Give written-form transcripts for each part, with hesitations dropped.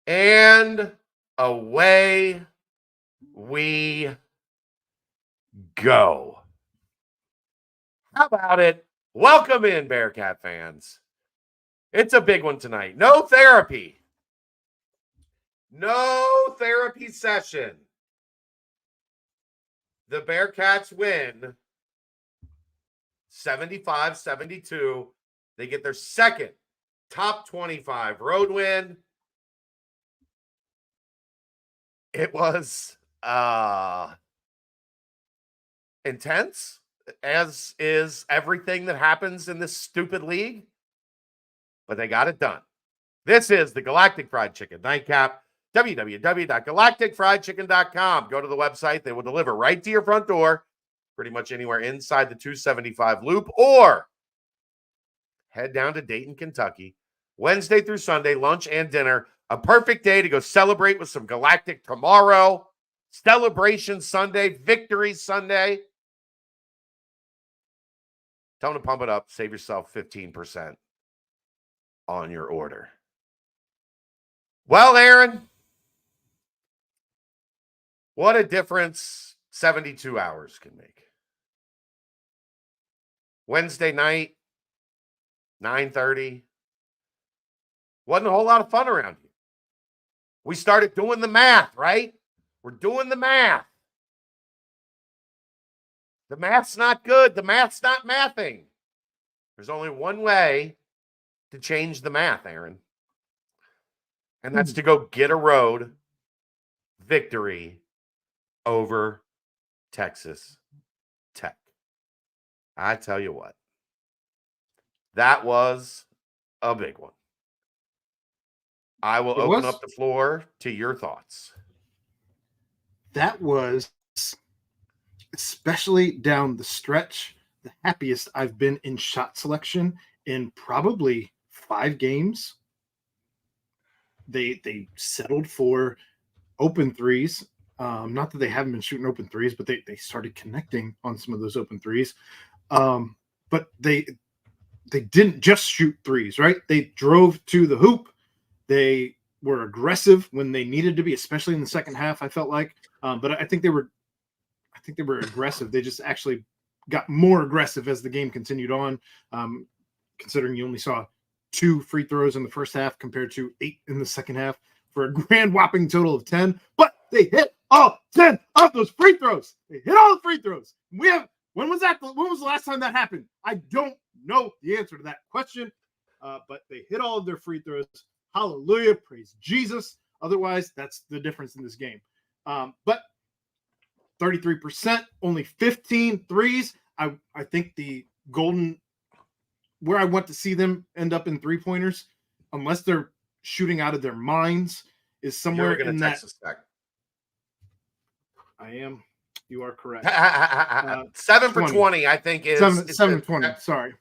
And away we go. How about it? Welcome in, Bearcat fans. It's a big one tonight. No therapy. No therapy session. The Bearcats win 75-72. They get their second top 25 road win. It was intense, as is everything that happens in this stupid league, but they got it done. This is the Galactic Fried Chicken Nightcap, www.galacticfriedchicken.com. Go to the website. They will deliver right to your front door, pretty much anywhere inside the 275 loop, or head down to Dayton, Kentucky, Wednesday through Sunday, lunch and dinner. A perfect day to go celebrate with some Galactic tomorrow. Celebration Sunday, Victory Sunday. Tell them to pump it up. Save yourself 15% on your order. Well, Aaron, what a difference 72 hours can make. Wednesday night, 9:30. Wasn't a whole lot of fun around here. We started doing the math, right? We're doing the math. The math's not good. The math's not mathing. There's only one way to change the math, Aaron. And that's to go get a road victory over Texas Tech. I tell you what, that was a big one. I will open up the floor to your thoughts. That was, especially down the stretch, the happiest I've been in shot selection in probably 5 games. They settled for open threes. Not that they haven't been shooting open threes, but they started connecting on some of those open threes. But they didn't just shoot threes, right? They drove to the hoop. They were aggressive when they needed to be, especially in the second half, I felt like. But I think they were aggressive. They just actually got more aggressive as the game continued on, considering you only saw 2 free throws in the first half compared to 8 in the second half for a grand whopping total of 10. But they hit all 10 of those free throws. They hit all the free throws. When was that? When was the last time that happened? I don't know the answer to that question, but they hit all of their free throws. Hallelujah. Praise Jesus. Otherwise, that's the difference in this game. But 33%, only 15 threes. I think the golden, where I want to see them end up in 3-pointers, unless they're shooting out of their minds, is somewhere in that. Texas Tech. I am. You are correct. 7 for 20, I think is 7 for 20. Sorry.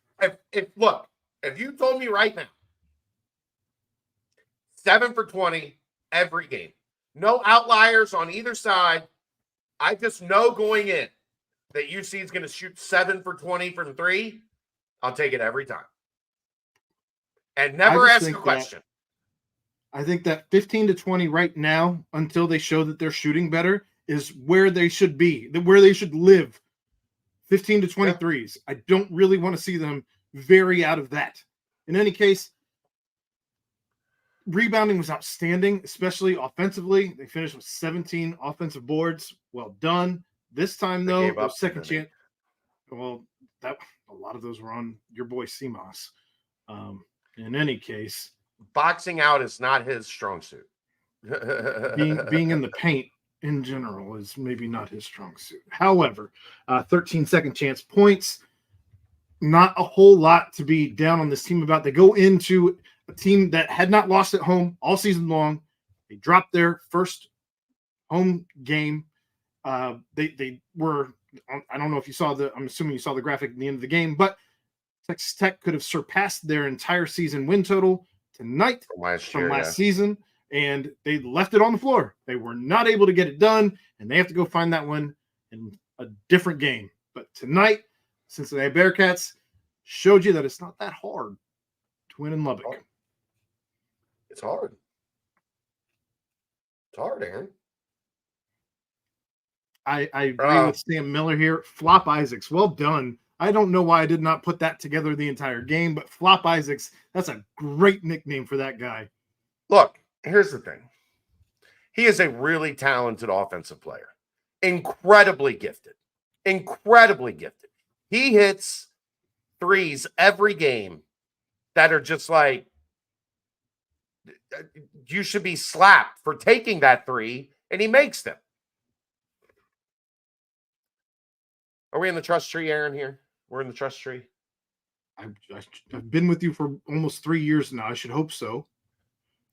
If you told me right now, 7 for 20 every game, no outliers on either side. I just know going in that UC is going to shoot 7 for 20 from 3. I'll take it every time. And never ask a question. I think that 15 to 20 right now, until they show that they're shooting better, is where they should be, where they should live. 15 to 23s. I don't really want to see them vary out of that. In any case, rebounding was outstanding, especially offensively. They finished with 17 offensive boards. Well done. This time, though, the second chance. Well, a lot of those were on your boy Seamoss. In any case, boxing out is not his strong suit. being in the paint in general is maybe not his strong suit. However, 13 second chance points. Not a whole lot to be down on this team about. They go into a team that had not lost at home all season long. They dropped their first home game. They were, I don't know if you saw I'm assuming you saw the graphic at the end of the game, but Texas Tech could have surpassed their entire season win total tonight from last season, and they left it on the floor. They were not able to get it done, and they have to go find that one in a different game. But tonight, Cincinnati Bearcats showed you that it's not that hard to win in Lubbock. It's hard. It's hard, Aaron. I agree with Sam Miller here. Flop Isaacs, well done. I don't know why I did not put that together the entire game, but Flop Isaacs, that's a great nickname for that guy. Look, here's the thing. He is a really talented offensive player. Incredibly gifted. Incredibly gifted. He hits threes every game that are just like, you should be slapped for taking that three, and he makes them. Are we in the trust tree, Aaron, here? We're in the trust tree. I've been with you for almost 3 years now. I should hope so.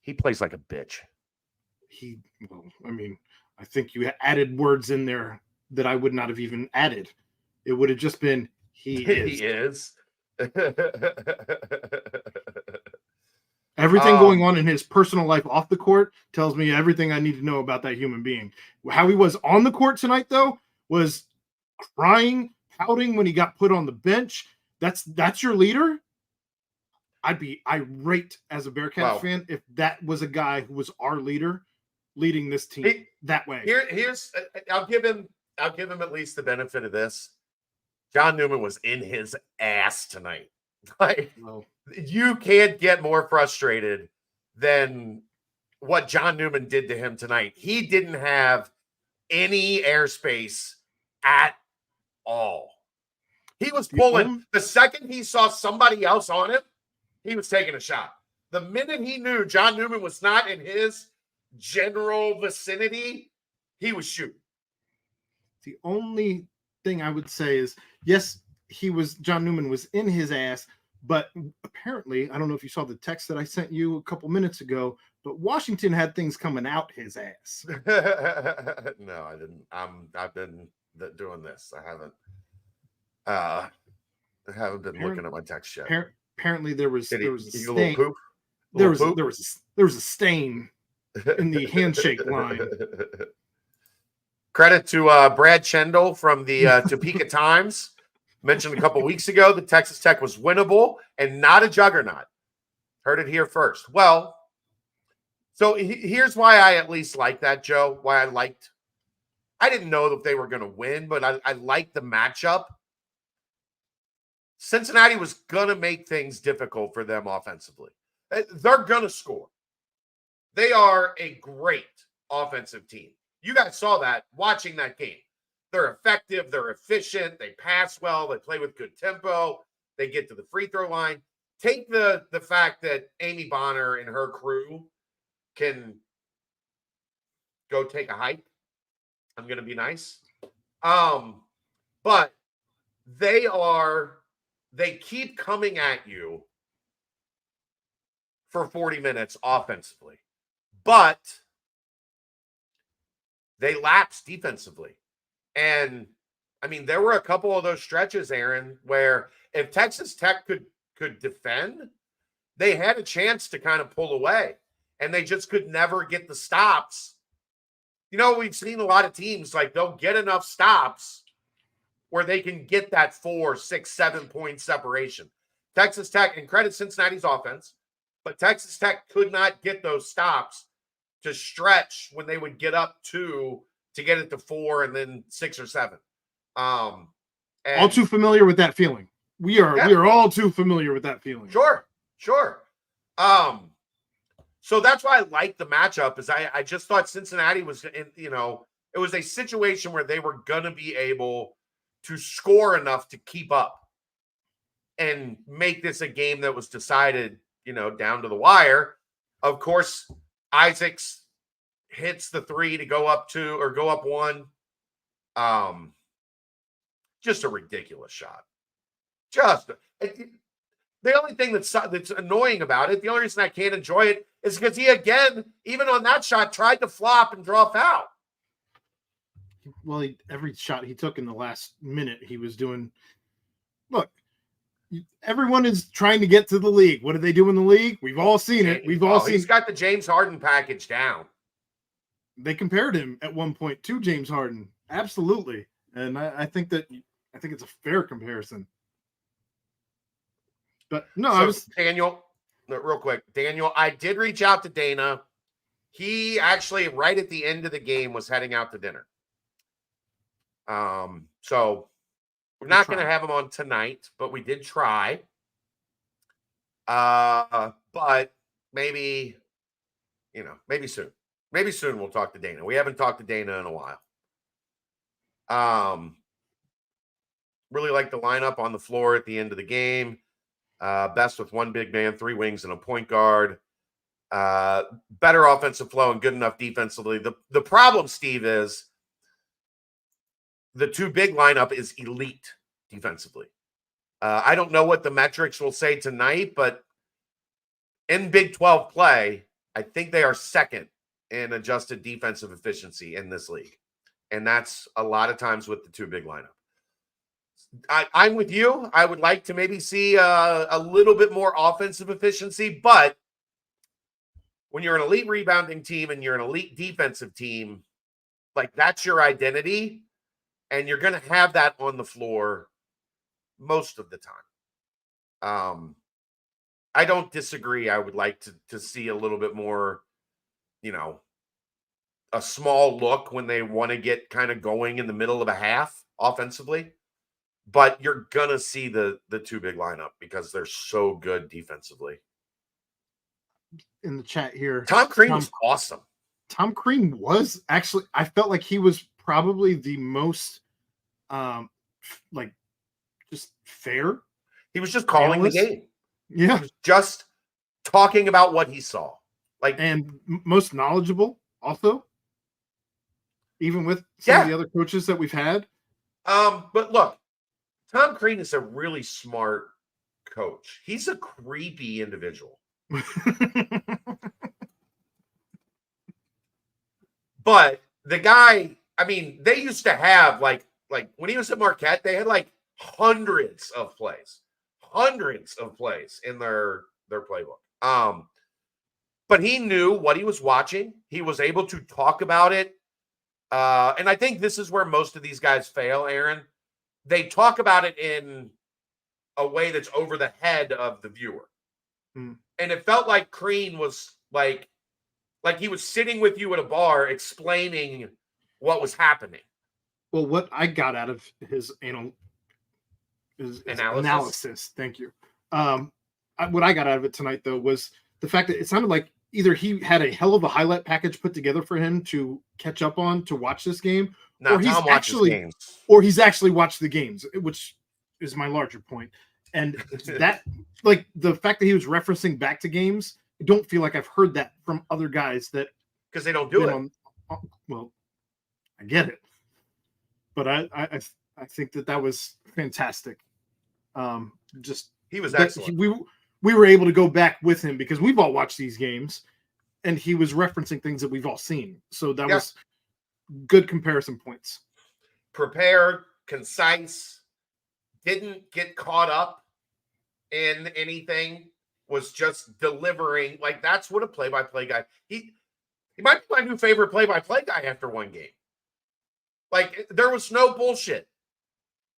He plays like a bitch. I think you added words in there that I would not have even added. It would have just been, he is. He is. Everything going on in his personal life off the court tells me everything I need to know about that human being. How he was on the court tonight, though, was crying, pouting when he got put on the bench. That's your leader? I'd be irate as a Bearcats fan if that was a guy who was our leader leading this team that way. Here's I'll give him at least the benefit of this. John Newman was in his ass tonight. Like, you can't get more frustrated than what John Newman did to him tonight. He didn't have any airspace at all. He was pulling. The second he saw somebody else on him, he was taking a shot. The minute he knew John Newman was not in his general vicinity, he was shooting. The only thing I would say is, yes, John Newman was in his ass, but apparently, I don't know if you saw the text that I sent you a couple minutes ago, but Washington had things coming out his ass. No, I didn't. I've been doing this. I haven't been looking at my text yet. Apparently, there was a stain. Poop? There was a stain in the handshake line. Credit to Brad Chendall from the Topeka Times. Mentioned a couple weeks ago that Texas Tech was winnable and not a juggernaut. Heard it here first. Well, so here's why I at least like that, Joe. I didn't know that they were going to win, but I liked the matchup. Cincinnati was going to make things difficult for them offensively. They're going to score. They are a great offensive team. You guys saw that watching that game. They're effective. They're efficient. They pass well. They play with good tempo. They get to the free throw line. Take the fact that Amy Bonner and her crew can go take a hike. I'm going to be nice. But they keep coming at you for 40 minutes offensively. But they lapse defensively. And, I mean, there were a couple of those stretches, Aaron, where if Texas Tech could defend, they had a chance to kind of pull away. And they just could never get the stops. You know, we've seen a lot of teams, like, they'll get enough stops where they can get that 4, 6, 7 point separation. Texas Tech, and credit Cincinnati's offense, but Texas Tech could not get those stops to stretch when they would get up to get it to 4 and then 6 or 7. All too familiar with that feeling. We are all too familiar with that feeling. Sure. So that's why I like the matchup, is I just thought Cincinnati was, it was a situation where they were going to be able to score enough to keep up and make this a game that was decided, down to the wire. Of course, Isaacs hits the 3 to go up 2 or go up 1. Just a ridiculous shot. The only thing that's annoying about it, the only reason I can't enjoy it is because he, again, even on that shot, tried to flop and draw foul. Well, every shot he took in the last minute, he was doing. Look, everyone is trying to get to the league. What do they do in the league? We've all seen it. He's got the James Harden package down. They compared him at one point to James Harden. Absolutely. And I think it's a fair comparison. But no, Daniel, real quick. Daniel, I did reach out to Dana He actually, right at the end of the game, was heading out to dinner. So we're not going to have him on tonight, but we did try. But maybe, maybe soon. Maybe soon we'll talk to Dana. We haven't talked to Dana in a while. Really like the lineup on the floor at the end of the game. Best with one big man, 3 wings, and a point guard. Better offensive flow and good enough defensively. The problem, Steve, is the 2 big lineup is elite defensively. I don't know what the metrics will say tonight, but in Big 12 play, I think they are second in adjusted defensive efficiency in this league. And that's a lot of times with the 2 big lineup. I'm with you. I would like to maybe see a little bit more offensive efficiency, but when you're an elite rebounding team and you're an elite defensive team, like that's your identity, and you're going to have that on the floor most of the time. I don't disagree. I would like to see a little bit more, a small look when they want to get kind of going in the middle of a half offensively. But you're going to see the 2 big lineup because they're so good defensively. In the chat here, Tom Crean was awesome. Tom Crean was actually, I felt like he was probably the most, just fair. He was just calling the game. Yeah. He was just talking about what he saw. And most knowledgeable also, even with some of the other coaches that we've had. But look, Tom Crean is a really smart coach. He's a creepy individual. But the guy, I mean, they used to have like when he was at Marquette, they had like hundreds of plays in their playbook. But he knew what he was watching. He was able to talk about it. And I think this is where most of these guys fail, Aaron. They talk about it in a way that's over the head of the viewer. And it felt like Crean was like he was sitting with you at a bar explaining what was happening. Well, what I got out of his analysis, thank you. What I got out of it tonight, though, was the fact that it sounded like either he had a hell of a highlight package put together for him to catch up on to watch this game, or he's actually watched the games, which is my larger point. And that, like, the fact that he was referencing back to games, I don't feel like I've heard that from other guys that because they don't do it. Well, I get it, but I think that was fantastic. He was excellent. We were able to go back with him because we've all watched these games, and he was referencing things that we've all seen. So that was good comparison points. Prepared, concise, didn't get caught up in anything, was just delivering. Like, that's what a play-by-play guy. He might be my new favorite play-by-play guy after one game. Like, there was no bullshit.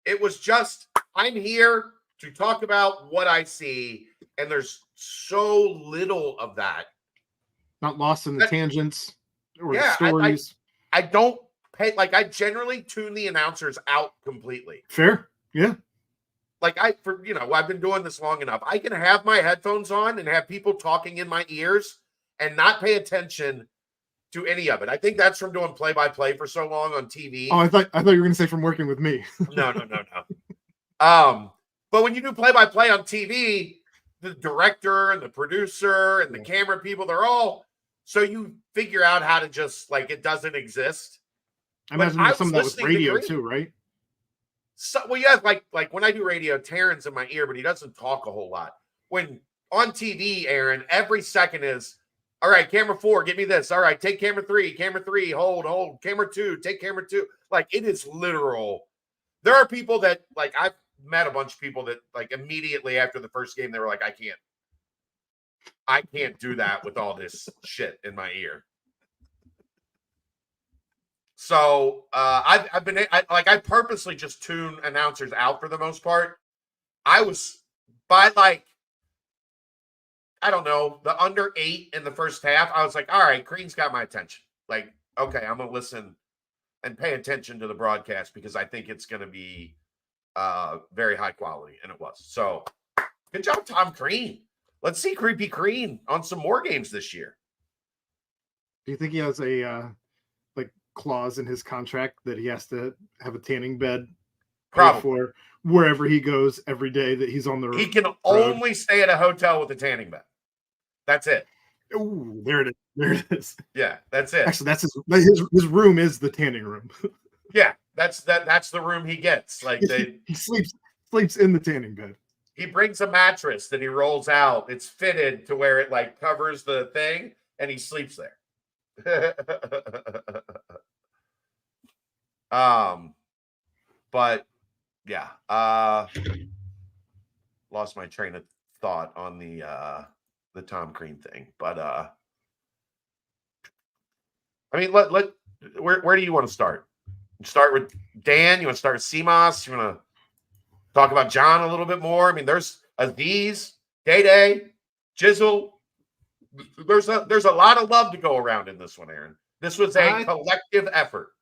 It was just, I'm here to talk about what I see, and there's so little of that. Not lost in the tangents or the stories. I don't pay, like, I generally tune the announcers out completely. Fair, yeah. Like, I've been doing this long enough. I can have my headphones on and have people talking in my ears and not pay attention to any of it. I think that's from doing play-by-play for so long on TV. Oh, I thought you were going to say from working with me. No. But when you do play-by-play on TV, the director and the producer and the camera people, they're all, so you figure out how to just, like, it doesn't exist. I imagine some of that with radio too, right? So, well, yeah, like when I do radio, Taryn's in my ear, but he doesn't talk a whole lot. When on TV, Aaron, every second is, all right, camera 4, give me this. All right, take camera 3, hold, camera 2, take camera 2. Like, it is literal. There are people that, like, I've met a bunch of people that, like, immediately after the first game, they were like, I can't do that with all this shit in my ear. So I purposely just tune announcers out for the most part. I I don't know, the under 8 in the first half, I was like, all right, Green's got my attention. Like, okay, I'm going to listen and pay attention to the broadcast because I think it's going to be very high quality. And it was. So good job, Tom Crean. Let's see Creepy Crean on some more games this year. Do you think he has a like clause in his contract that he has to have a tanning bed Probably for wherever he goes every day that he's on the road? He can only stay at a hotel with a tanning bed. That's it. Oh, there it is. There it is. Yeah, that's it. Actually, that's his room is the tanning room. Yeah, that's the room he gets. Like he sleeps in the tanning bed. He brings a mattress that he rolls out. It's fitted to where it like covers the thing, and he sleeps there. But yeah, lost my train of thought on the Tom Crean thing. But I mean, where do you want to start? Start with Dan? You want to start with CMOS? You want to talk about John a little bit more? I mean, there's Aziz, Day, Jizzle. There's a lot of love to go around in this one, Aaron. This was a collective effort.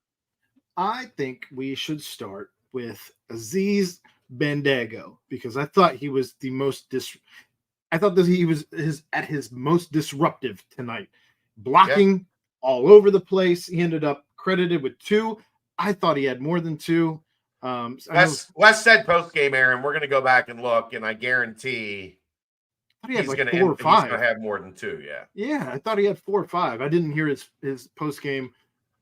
I think we should start with Aziz Bandago because I thought he was the most I thought that he was at his most disruptive tonight. Blocking all over the place. He ended up credited with 2. I thought he had more than 2. Wes said post game, Aaron, we're going to go back and look, and I guarantee he had he's like going 4 or 5. He's going to have more than 2. Yeah, I thought he had 4 or 5. I didn't hear his post game.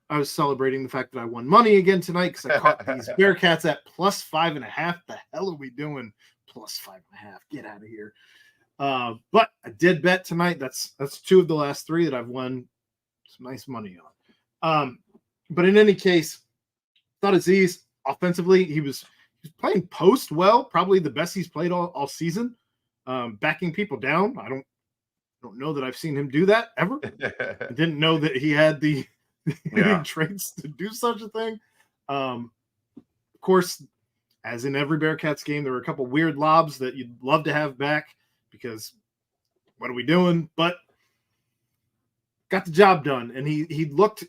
I was celebrating the fact that I won money again tonight because I caught these Bearcats at plus 5.5. The hell are we doing? Plus 5.5. Get out of here. But I did bet tonight. That's 2 of the last 3 that I've won some nice money on. But in any case, thought Aziz offensively, he was playing post well, probably the best he's played all season. Backing people down. I don't know that I've seen him do that ever. I didn't know that he had the traits to do such a thing. Of course, as in every Bearcats game, there were a couple weird lobs that you'd love to have back because what are we doing? But got the job done, and he looked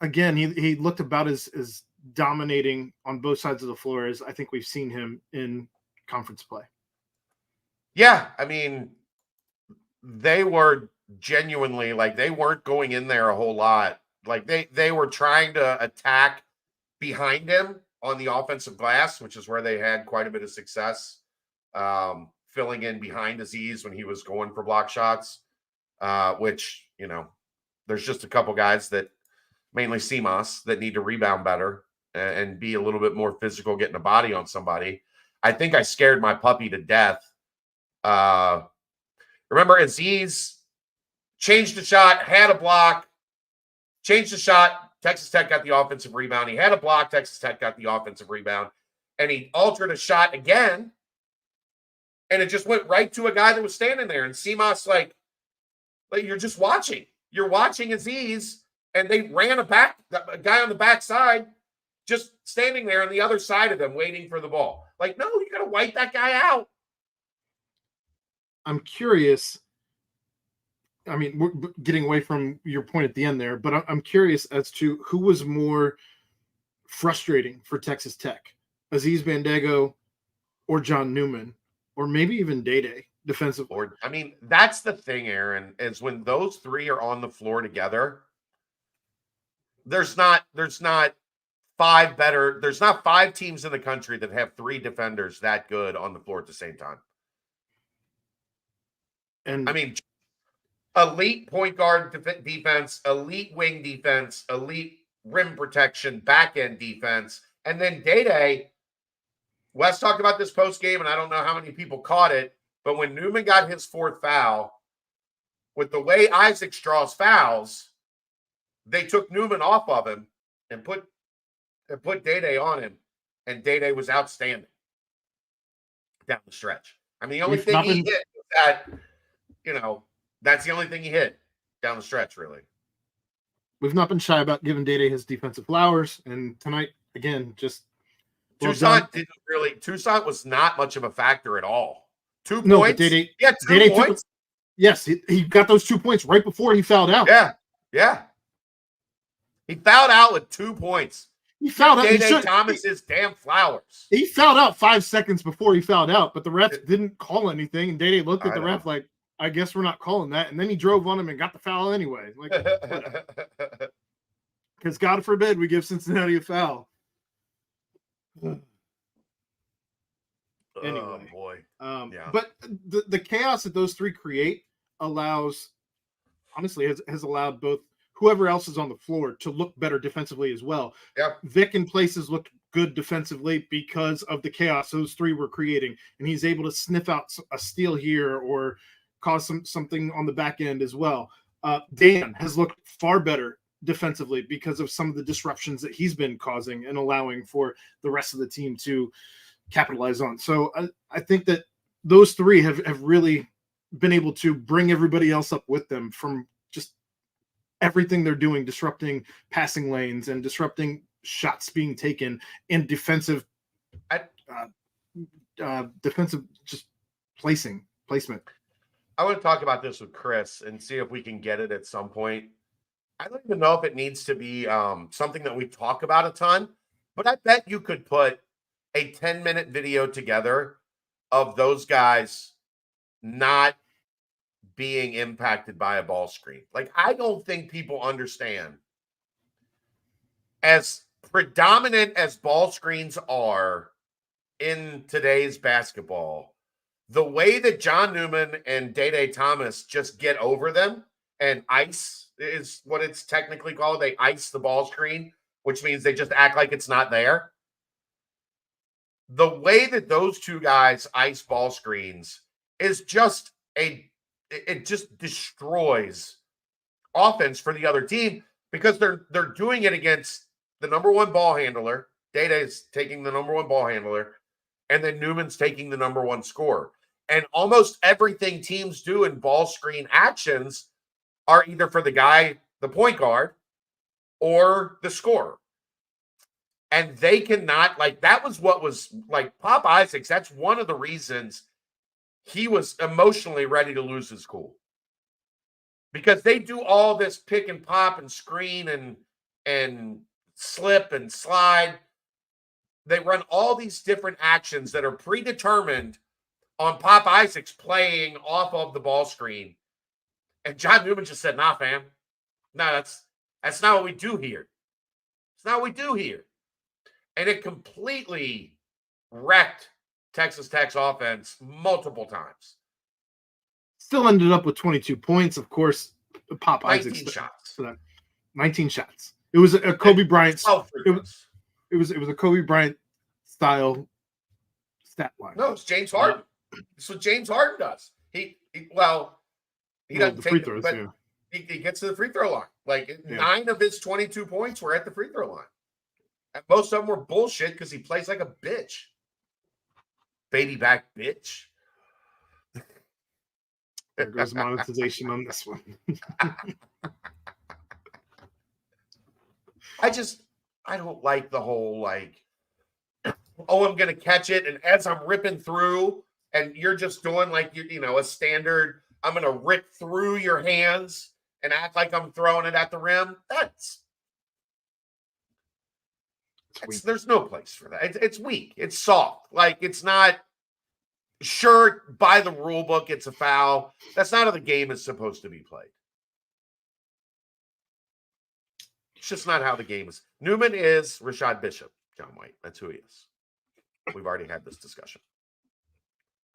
again. He looked about as dominating on both sides of the floor as I think we've seen him in conference play. Yeah, I mean, they were genuinely like they weren't going in there a whole lot. Like they were trying to attack behind him on the offensive glass, which is where they had quite a bit of success, filling in behind Aziz when he was going for block shots, which, you know, there's just a couple guys that, mainly CMOS, that need to rebound better and be a little bit more physical, getting a body on somebody. I think I scared my puppy to death. Remember, Aziz changed the shot, had a block, changed the shot. Texas Tech got the offensive rebound. He had a block. Texas Tech got the offensive rebound. And he altered a shot again. And it just went right to a guy that was standing there. And CMOS, like you're just watching. You're watching Aziz, and they ran a guy on the backside, just standing there on the other side of them, waiting for the ball. Like, no, you got to wipe that guy out. I'm curious. I mean, we're getting away from your point at the end there, but I'm curious as to who was more frustrating for Texas Tech, Aziz Bandago or John Newman, or maybe even Day defensively. Or, I mean, that's the thing, Aaron, is when those 3 are on the floor together, there's not 5 teams in the country that have 3 defenders that good on the floor at the same time. And I mean, elite point guard defense, elite wing defense, elite rim protection, back end defense, and then Day. Wes talked about this post game, and I don't know how many people caught it, but when Newman got his 4th foul, with the way Isaac draws fouls, they took Newman off of him and put Day on him, and Day was outstanding down the stretch. I mean, the only thing he hit was that, you know, that's the only thing he hit down the stretch, really. We've not been shy about giving Day his defensive flowers, and tonight, again, just Toussaint was not much of a factor at all. 2 points. Day 2 points. Yes, he got those 2 points right before he fouled out. Yeah. He fouled out with 2 points. He fouled out. Day Thomas's damn flowers. He fouled out 5 seconds before he fouled out, but the ref didn't call anything. And Day looked at the ref like, I guess we're not calling that. And then he drove on him and got the foul anyway. Like, because God forbid we give Cincinnati a foul. Anyway, oh boy. But the chaos that those three create allows, honestly, has allowed both whoever else is on the floor to look better defensively as well. Yeah. Vic in places looked good defensively because of the chaos those three were creating, and he's able to sniff out a steal here or cause something on the back end as well. Dan has looked far better defensively because of some of the disruptions that he's been causing and allowing for the rest of the team to capitalize on. So I think that those three have really been able to bring everybody else up with them from just everything they're doing, disrupting passing lanes and disrupting shots being taken and defensive just placement. I want to talk about this with Chris and see if we can get it at some point. I don't even know if it needs to be something that we talk about a ton, but I bet you could put a 10-minute video together of those guys not being impacted by a ball screen. Like, I don't think people understand, as predominant as ball screens are in today's basketball, the way that John Newman and Day Thomas just get over them and ice is what it's technically called. They ice the ball screen, which means they just act like it's not there. The way that those two guys ice ball screens is just it just destroys offense for the other team because they're doing it against the number one ball handler. Data is taking the number one ball handler, and then Newman's taking the number one scorer. And almost everything teams do in ball screen actions are either for the guy, the point guard, or the scorer. And they cannot, like, that was what was, like, Pop Isaacs, that's one of the reasons he was emotionally ready to lose his cool. Because they do all this pick and pop and screen and slip and slide. They run all these different actions that are predetermined on Pop Isaacs playing off of the ball screen. And John Newman just said, nah, fam. No, that's not what we do here. It's not what we do here. And it completely wrecked Texas Tech's offense multiple times. Still ended up with 22 points. Of course, Pop 19 Isaacs. shots. 19 shots. It was a Kobe Bryant. It was a Kobe Bryant style stat line. No, it's James Harden. That's what James Harden does. He doesn't the take free throws. but he gets to the free throw line. Like 9 of his 22 points were at the free throw line. And most of them were bullshit because he plays like a bitch. Baby back bitch. There goes monetization on this one. I don't like the whole, like, oh, I'm going to catch it. And as I'm ripping through and you're just doing like, a standard, I'm going to rip through your hands and act like I'm throwing it at the rim. There's no place for that. It's weak. It's soft. Like, it's not, sure, by the rule book, it's a foul. That's not how the game is supposed to be played. It's just not how the game is. Newman is Rashad Bishop, John White. That's who he is. We've already had this discussion.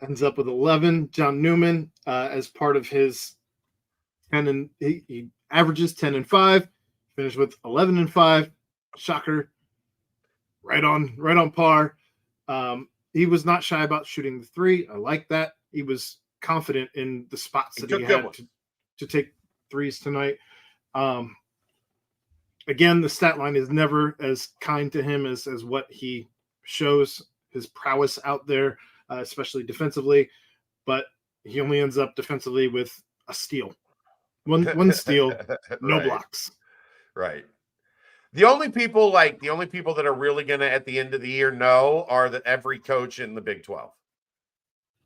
Ends up with 11. John Newman, as part of his 10 and he averages 10 and 5, finished with 11 and 5. Shocker. Right on par. He was not shy about shooting the three. I like that. He was confident in the spots that he had to take threes tonight. Again, the stat line is never as kind to him as what he shows his prowess out there, especially defensively. But he only ends up defensively with a steal. One steal, no blocks. Right. The only people that are really going to, at the end of the year, know are that every coach in the Big 12.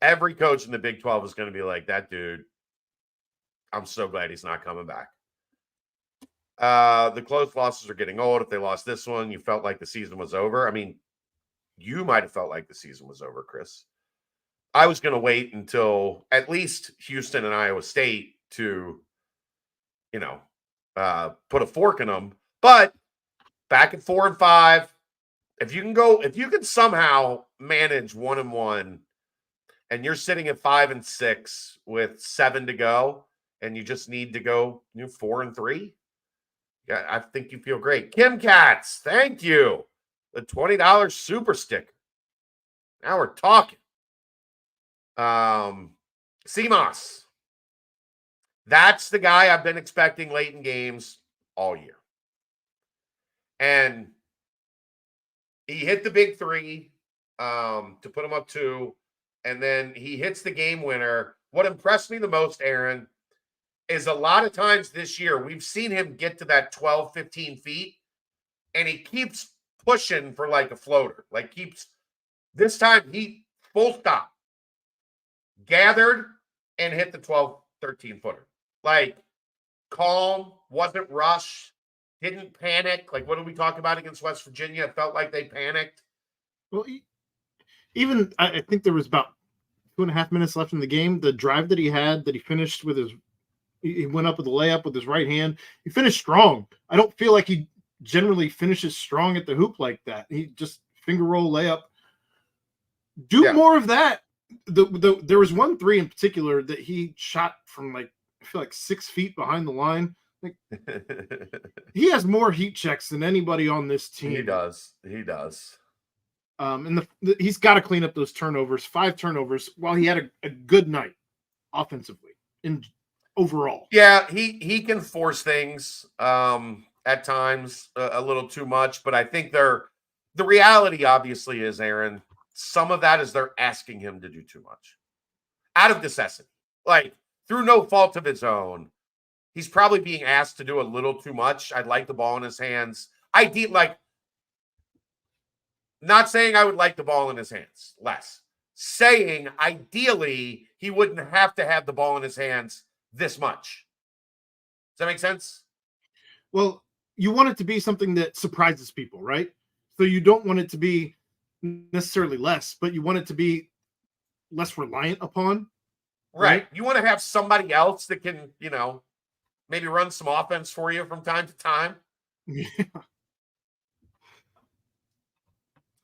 Every coach in the Big 12 is going to be like, that dude, I'm so glad he's not coming back. The close losses are getting old. If they lost this one, you felt like the season was over. I mean, you might have felt like the season was over, Chris. I was going to wait until at least Houston and Iowa State to, put a fork in them. But back at 4 and 5, if you can somehow manage 1-1, and you're sitting at 5 and 6 with 7 to go, and you just need to go 4 and 3. Yeah, I think you feel great. Kim Katz, thank you. The $20 super sticker. Now we're talking. CMOS. That's the guy I've been expecting late in games all year. And he hit the big three to put him up 2. And then he hits the game winner. What impressed me the most, Aaron, is a lot of times this year, we've seen him get to that 12, 15 feet, and he keeps pushing for like a floater. This time he full stop, gathered, and hit the 12, 13 footer. Calm, wasn't rushed, didn't panic. What did we talk about against West Virginia? It felt like they panicked. Well, even I think there was about 2.5 minutes left in the game. The drive that he had, that he finished with he went up with a layup with his right hand. He finished strong. I don't feel like he generally finishes strong at the hoop like that. He just finger roll layup. Do more of that. There was one 3 in particular that he shot from I feel like 6 feet behind the line. He has more heat checks than anybody on this team. He does. And he's got to clean up those turnovers. 5 turnovers while he had a good night offensively in overall. Yeah, he can force things at times a little too much, but I think the reality obviously is, Aaron, some of that is they're asking him to do too much out of necessity. Through no fault of his own, he's probably being asked to do a little too much. I'd like the ball in his hands. Not saying I would like the ball in his hands less. Saying ideally he wouldn't have to have the ball in his hands this much. Does that make sense? Well, you want it to be something that surprises people, right? So you don't want it to be necessarily less, but you want it to be less reliant upon. Right. You want to have somebody else that can, maybe run some offense for you from time to time. Yeah.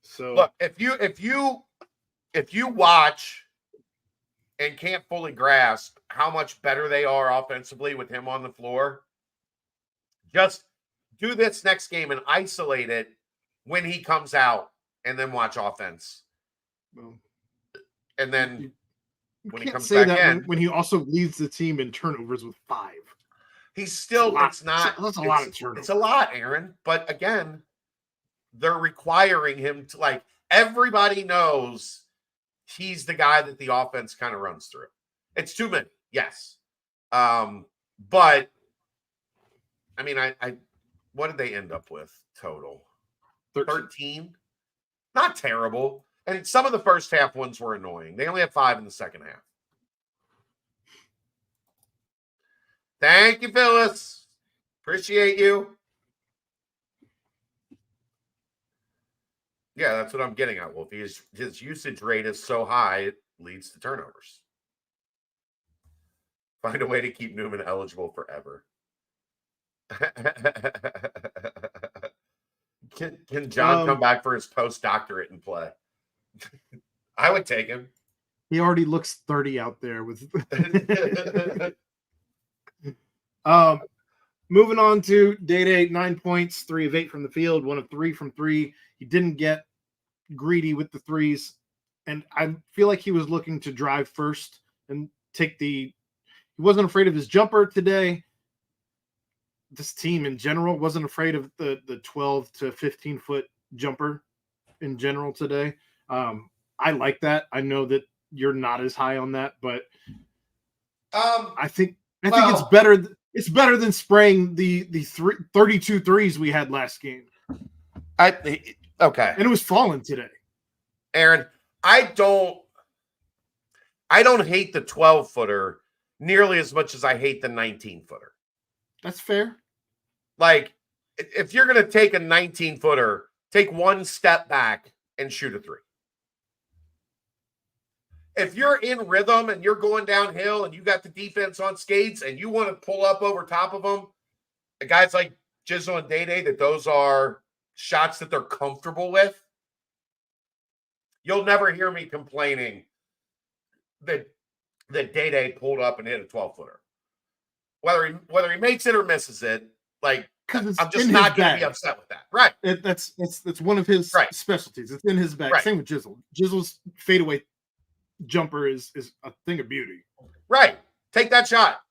So look, if you watch and can't fully grasp how much better they are offensively with him on the floor, just do this next game and isolate it when he comes out, and then watch offense. And then when he comes back in, when he also leads the team in turnovers with 5. He's still, that's a lot of turnovers. It's a lot, Aaron. But again, they're requiring him to, everybody knows he's the guy that the offense kind of runs through. It's too many, yes. But I mean, I what did they end up with total? 13? Not terrible. And some of the first half ones were annoying. They only had 5 in the second half. Thank you, Phyllis. Appreciate you. Yeah, that's what I'm getting at, Wolfie. His usage rate is so high, it leads to turnovers. Find a way to keep Newman eligible forever. Can John come back for his postdoctorate and play? I would take him. He already looks 30 out there with. Moving on to day 9 points, 3 of 8 from the field, 1 of 3 from 3. He didn't get greedy with the threes, and I feel like he was looking to drive first and take he wasn't afraid of his jumper today. This team in general wasn't afraid of the 12 to 15 foot jumper in general today. I like that. I know that you're not as high on that, but I think it's better. It's better than spraying the 32 threes we had last game. Okay. And it was falling today. Aaron, I don't hate the 12-footer nearly as much as I hate the 19-footer. That's fair. Like, if you're going to take a 19-footer, take one step back and shoot a three. If you're in rhythm and you're going downhill and you got the defense on skates and you want to pull up over top of them, the guys like Jizzle and Day, that those are shots that they're comfortable with, you'll never hear me complaining that Day pulled up and hit a 12-footer. Whether he makes it or misses it, like, I'm just not going to be upset with that. Right. That's one of his specialties. It's in his bag. Right. Same with Jizzle. Jizzle's fadeaway jumper is a thing of beauty. Right. Take that shot.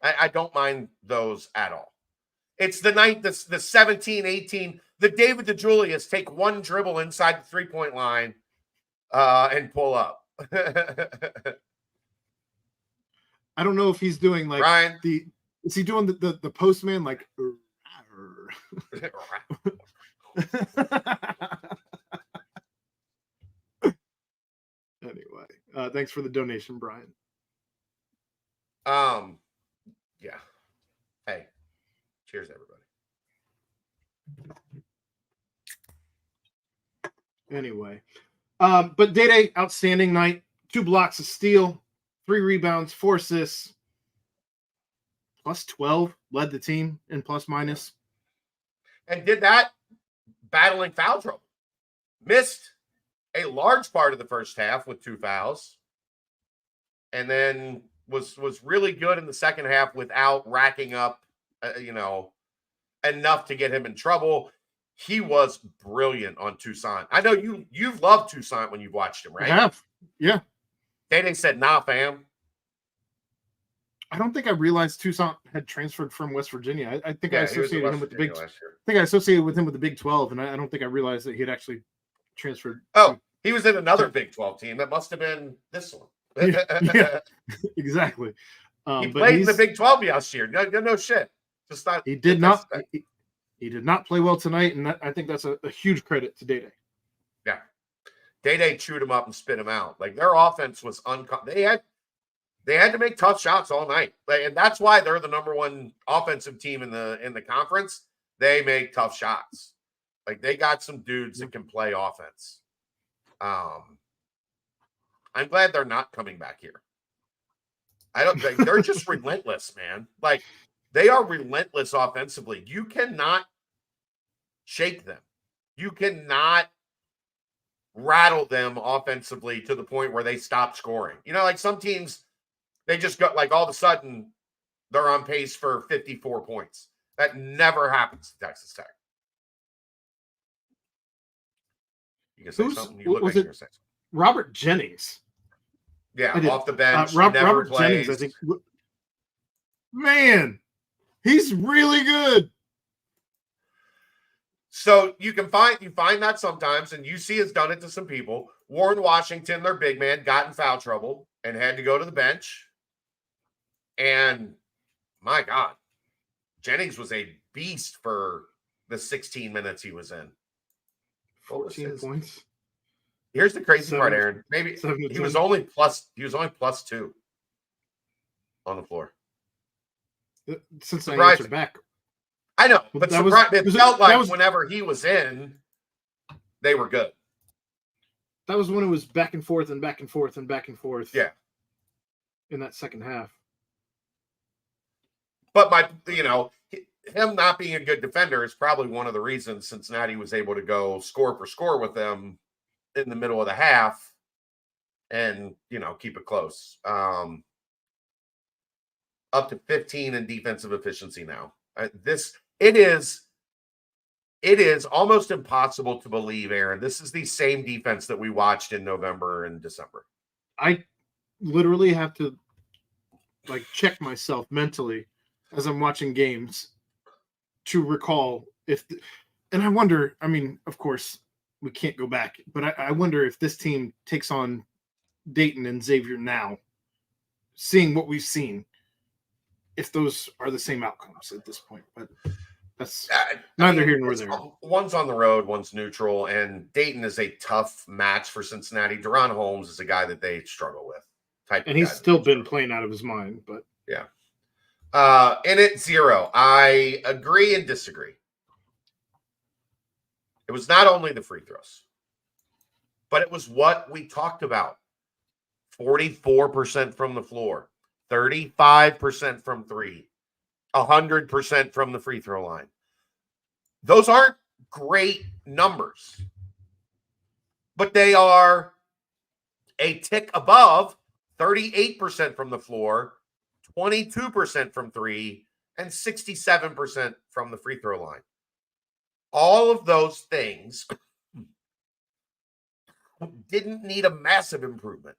I don't mind those at all. It's the 17, 18, the David DeJulius take one dribble inside the 3-point line and pull up. I don't know if he's doing like Ryan. Is he doing the postman like? Anyway, thanks for the donation, Brian. Yeah. Hey, cheers, everybody. Anyway, but Day, outstanding night. 2 blocks of steal, 3 rebounds, 4 assists. Plus 12, led the team in plus minus. And did that battling foul trouble. Missed a large part of the first half with 2 fouls. And then was really good in the second half without racking up, enough to get him in trouble. He was brilliant on Toussaint. I know you've loved Toussaint when you've watched him, right? I have. Yeah. They said, nah, fam. I don't think I realized Toussaint had transferred from West Virginia. I think I associated him with the Big. I think I associated with him with the Big 12, and I don't think I realized that he had actually transferred. Oh, he was in another Big 12 team. That must have been this one. Yeah, exactly. He played in the Big 12 last year. No shit. Just not. He did not. He did not play well tonight, and I think that's a huge credit to Day. Yeah, Day chewed him up and spit him out. Like, their offense was They had to make tough shots all night, and that's why they're the number 1 offensive team in the conference. They make tough shots. Like, they got some dudes that can play offense. I'm glad they're not coming back here. They're just relentless, man. Like, they are relentless offensively. You cannot shake them. You cannot rattle them offensively to the point where they stop scoring. Like some teams, they just got, like, all of a sudden they're on pace for 54 points. That never happens to Texas Tech. You can say something. You look like you're going to say something. Robert Jennings. Yeah, off the bench. Robert Jennings, I think. Man, he's really good. So you find that sometimes, and UC has done it to some people. Warren Washington, their big man, got in foul trouble and had to go to the bench. And my God, Jennings was a beast for the 16 minutes he was in. 14 points. Here's the crazy part, Aaron. Maybe he was only plus 2 on the floor. Cincinnati are back. I know, but it felt like whenever he was in, they were good. That was when it was back and forth and back and forth and back and forth. Yeah. In that second half. But him not being a good defender is probably one of the reasons Cincinnati was able to go score for score with them in the middle of the half and, keep it close. Up to 15 in defensive efficiency now. It is almost impossible to believe, Aaron. This is the same defense that we watched in November and December. I literally have to check myself mentally as I'm watching games to recall and I wonder, of course we can't go back, but I wonder if this team takes on Dayton and Xavier now, seeing what we've seen, if those are the same outcomes at this point. But that's neither here nor there. One's on the road, one's neutral, and Dayton is a tough match for Cincinnati. Deron Holmes is a guy that they struggle with. type And of he's guy. still been playing out of his mind, but yeah. In it 0. I agree and disagree. It was not only the free throws, but it was what we talked about. 44% from the floor, 35% from 3, 100% from the free throw line. Those aren't great numbers, but they are a tick above 38% from the floor, 22% from 3, and 67% from the free throw line. All of those things didn't need a massive improvement.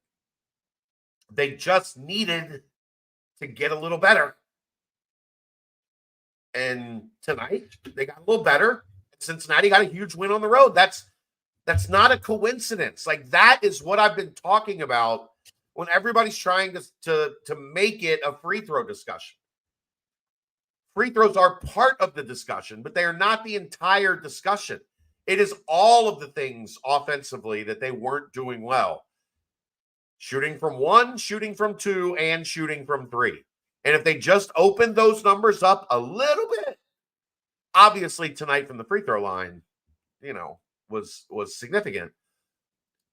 They just needed to get a little better. And tonight, they got a little better. Cincinnati got a huge win on the road. That's not a coincidence. Like, that is what I've been talking about when everybody's trying to make it a free throw discussion. Free throws are part of the discussion, but they are not the entire discussion. It is all of the things offensively that they weren't doing well. Shooting from 1, shooting from 2, and shooting from 3. And if they just opened those numbers up a little bit, obviously tonight from the free throw line, was significant.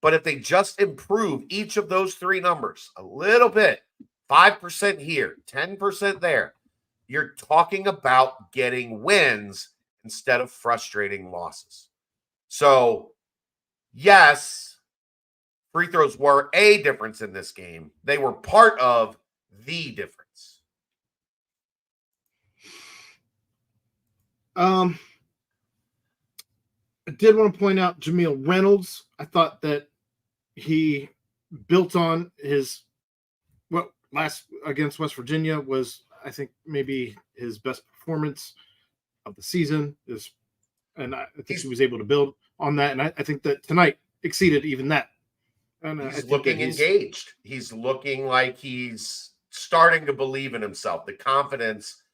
But if they just improve each of those 3 numbers a little bit, 5% here, 10% there, you're talking about getting wins instead of frustrating losses. So, yes, free throws were a difference in this game. They were part of the difference. I did want to point out Jameel Reynolds. I thought that he built on his last against West Virginia was, I think, maybe his best performance of the season. And I think he was able to build on that. And I think that tonight exceeded even that. And he's looking engaged. He's looking like he's starting to believe in himself. The confidence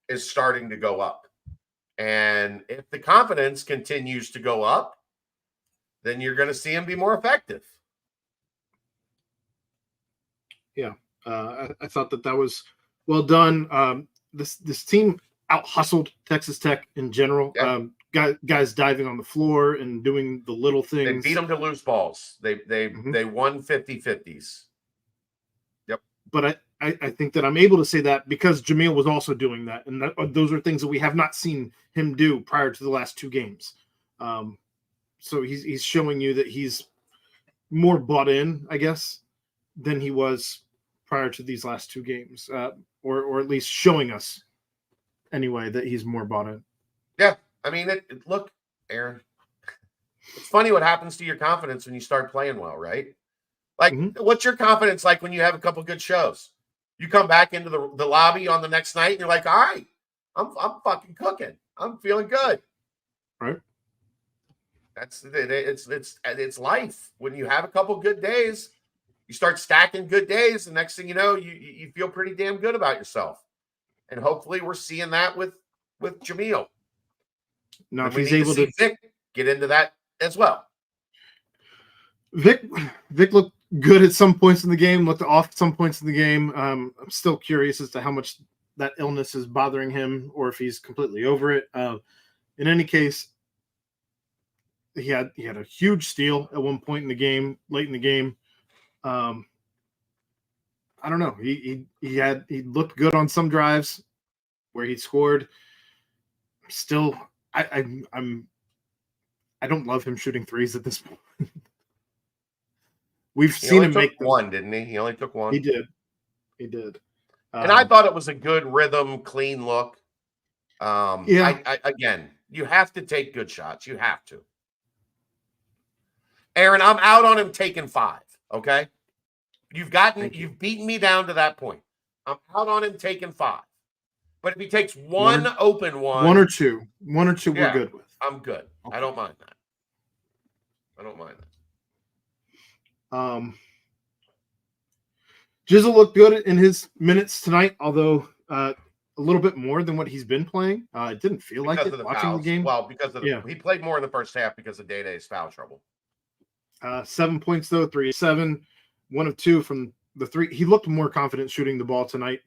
is starting to go up. And if the confidence continues to go up, then you're going to see him be more effective. Yeah. I thought that was well done. This team out-hustled Texas Tech in general. Yeah. Guys diving on the floor and doing the little things. They beat them to loose balls. They won 50-50s. Yep. But I think that I'm able to say that because Jameel was also doing that. And those are things that we have not seen him do prior to the last 2 games. So he's showing you that he's more bought in, I guess, than he was prior to these last 2 games, or at least showing us anyway that he's more bought in. Yeah. I mean, look, Aaron, it's funny what happens to your confidence when you start playing well, right? Like, what's your confidence like when you have a couple good shows? You come back into the lobby on the next night and you're like, all right, I'm fucking cooking. I'm feeling good. Right. It's life. When you have a couple good days, you start stacking good days, and next thing you know, you feel pretty damn good about yourself. And hopefully we're seeing that with Jameel. Now, if we he's need able to to see Vic get into that as well. Vic looked good at some points in the game, looked off at some points in the game. I'm still curious as to how much that illness is bothering him or if he's completely over it. In any case, he had a huge steal at one point in the game, late in the game. I don't know. He looked good on some drives where he scored. Still, I don't love him shooting threes at this point. We've seen him make one, didn't he? He only took one. He did. And I thought it was a good rhythm, clean look. Again, you have to take good shots. You have to. Aaron, I'm out on him taking 5. Okay, you've beaten me down to that point. I'm out on him taking 5. But if he takes one open one or two, we're good with. I'm good. Okay. I don't mind that. Jizzle looked good in his minutes tonight, although a little bit more than what he's been playing. It didn't feel like it watching the game. Well, because of he played more in the first half because of Day-Day's foul trouble. 7 points though, 3 of 7, 1 of 2 from the three, he looked more confident shooting the ball tonight,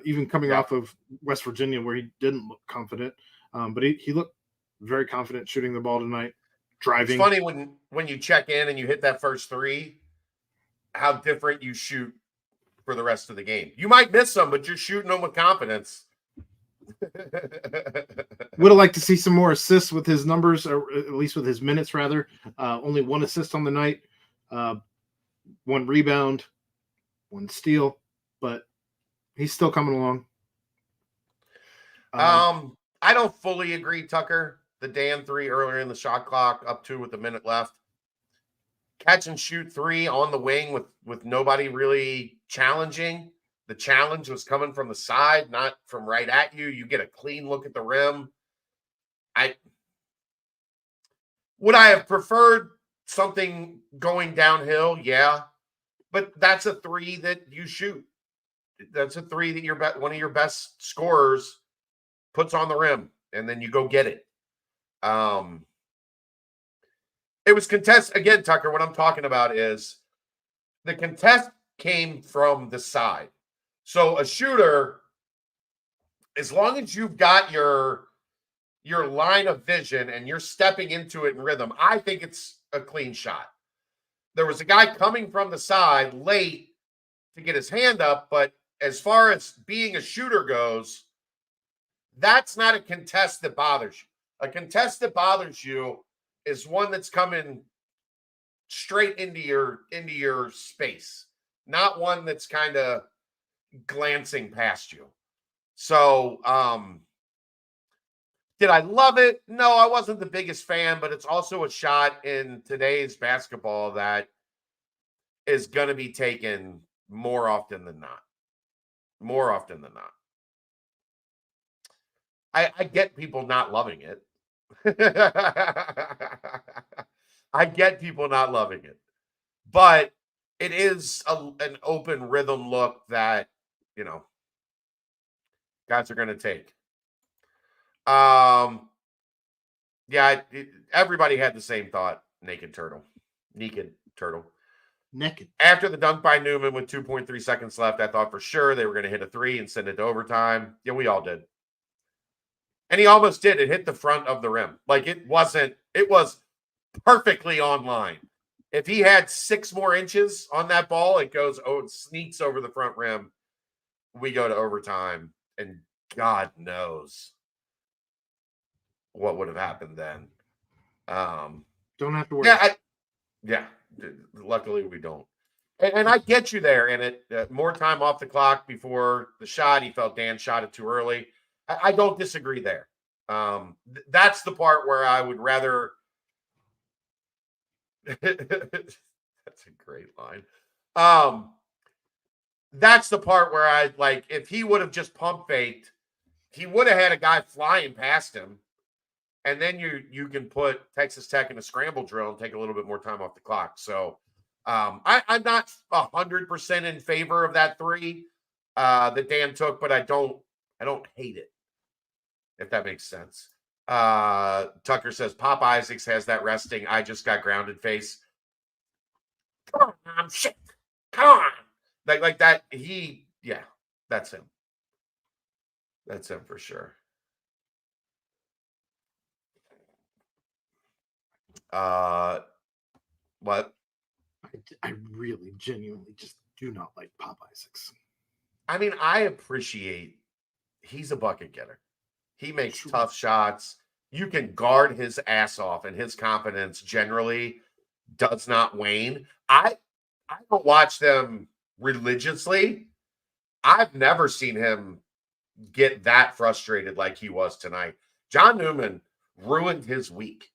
even coming Yeah. off of West Virginia where he didn't look confident. But he looked very confident shooting the ball tonight, It's driving. funny when you check in and you hit that first three, how different you shoot for the rest of the game. You might miss them, but you're shooting them with confidence. Would have liked to see some more assists with his numbers, or at least with his minutes, rather. Only 1 assist on the night, 1 rebound, 1 steal, but he's still coming along. I don't fully agree, Tucker. The Dan 3 earlier in the shot clock, up 2 with a minute left. Catch and shoot 3 on the wing with nobody really challenging. The challenge was coming from the side, not from right at you. You get a clean look at the rim. Would I have preferred something going downhill? Yeah. But that's a 3 that you shoot. That's a 3 that one of your best scorers puts on the rim, and then you go get it. It was contest again, Tucker. What I'm talking about is the contest came from the side. So a shooter, as long as you've got your line of vision and you're stepping into it in rhythm, I think it's a clean shot. There was a guy coming from the side late to get his hand up, but as far as being a shooter goes, that's not a contest that bothers you. A contest that bothers you is one that's coming straight into your space, not one that's kind of glancing past you. So, did I love it? No, I wasn't the biggest fan, but it's also a shot in today's basketball that is going to be taken more often than not. More often than not. I get people not loving it. I get people not loving it. But it is an open rhythm look that, guys are going to take. Everybody had the same thought. Naked turtle. After the dunk by Newman with 2.3 seconds left, I thought for sure they were going to hit a 3 and send it to overtime. Yeah, we all did. And he almost did. It hit the front of the rim. It was perfectly on line. If he had 6 more inches on that ball, it sneaks over the front rim. We go to overtime, and God knows what would have happened then. Don't have to worry. Yeah. Luckily, we don't. And I get you there. And it more time off the clock before the shot. He felt Dan shot it too early. I don't disagree there. That's the part where I would rather. That's a great line. That's the part where I'd like, if he would have just pump faked, he would have had a guy flying past him. And then you can put Texas Tech in a scramble drill and take a little bit more time off the clock. So I'm not 100% in favor of that 3 that Dan took, but I don't hate it, if that makes sense. Tucker says Pop Isaacs has that resting. I just got grounded face. Come on, shit. Come on. Like that. That's him. That's him for sure. What? I really genuinely just do not like Pop Isaacs. I mean, I appreciate he's a bucket getter. He makes tough shots. You can guard his ass off, and his confidence generally does not wane. I don't watch them religiously. I've never seen him get that frustrated like he was tonight. John Newman ruined his week.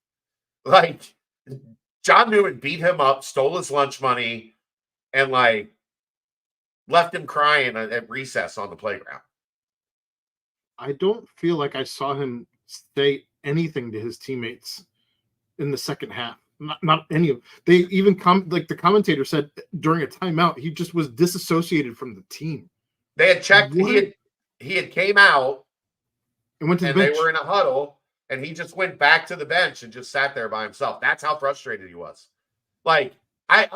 John Newman beat him up, stole his lunch money, and left him crying at recess on the playground. I don't feel like I saw him say anything to his teammates in the second half. Not any of. They even the commentator said during a timeout, he just was disassociated from the team. They had checked. He had came out and went to the bench. They were in a huddle. And he just went back to the bench and just sat there by himself. That's how frustrated he was. I'm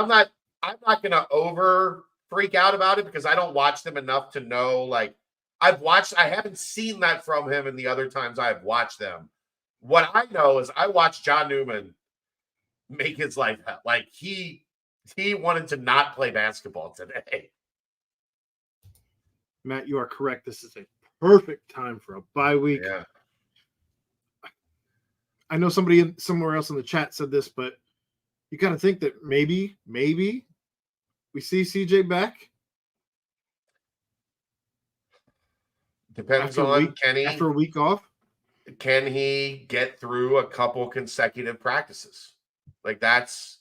not going to over freak out about it because I don't watch them enough to know. Like, I haven't seen that from him in the other times I've watched them. What I know is I watched John Newman make his life hell. Like, he wanted to not play basketball today. Matt, you are correct. This is a perfect time for a bye week. Yeah. I know somebody somewhere else in the chat said this, but you got to think that maybe we see CJ back. Depends after on after a week off. Can he get through a couple consecutive practices? Like, that's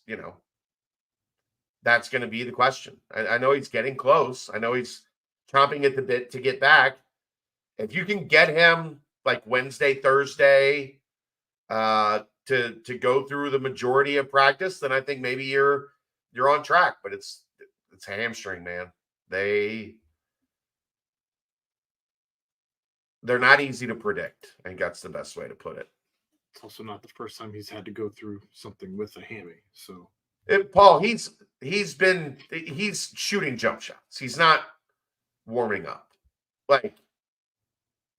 that's going to be the question. I know he's getting close. I know he's chomping at the bit to get back. If you can get him like Wednesday, Thursday, to go through the majority of practice, then I think maybe you're on track. But it's a hamstring, man. They're not easy to predict. I think that's the best way to put it. It's also not the first time he's had to go through something with a hammy. So, Paul, he's shooting jump shots. He's not warming up. Like,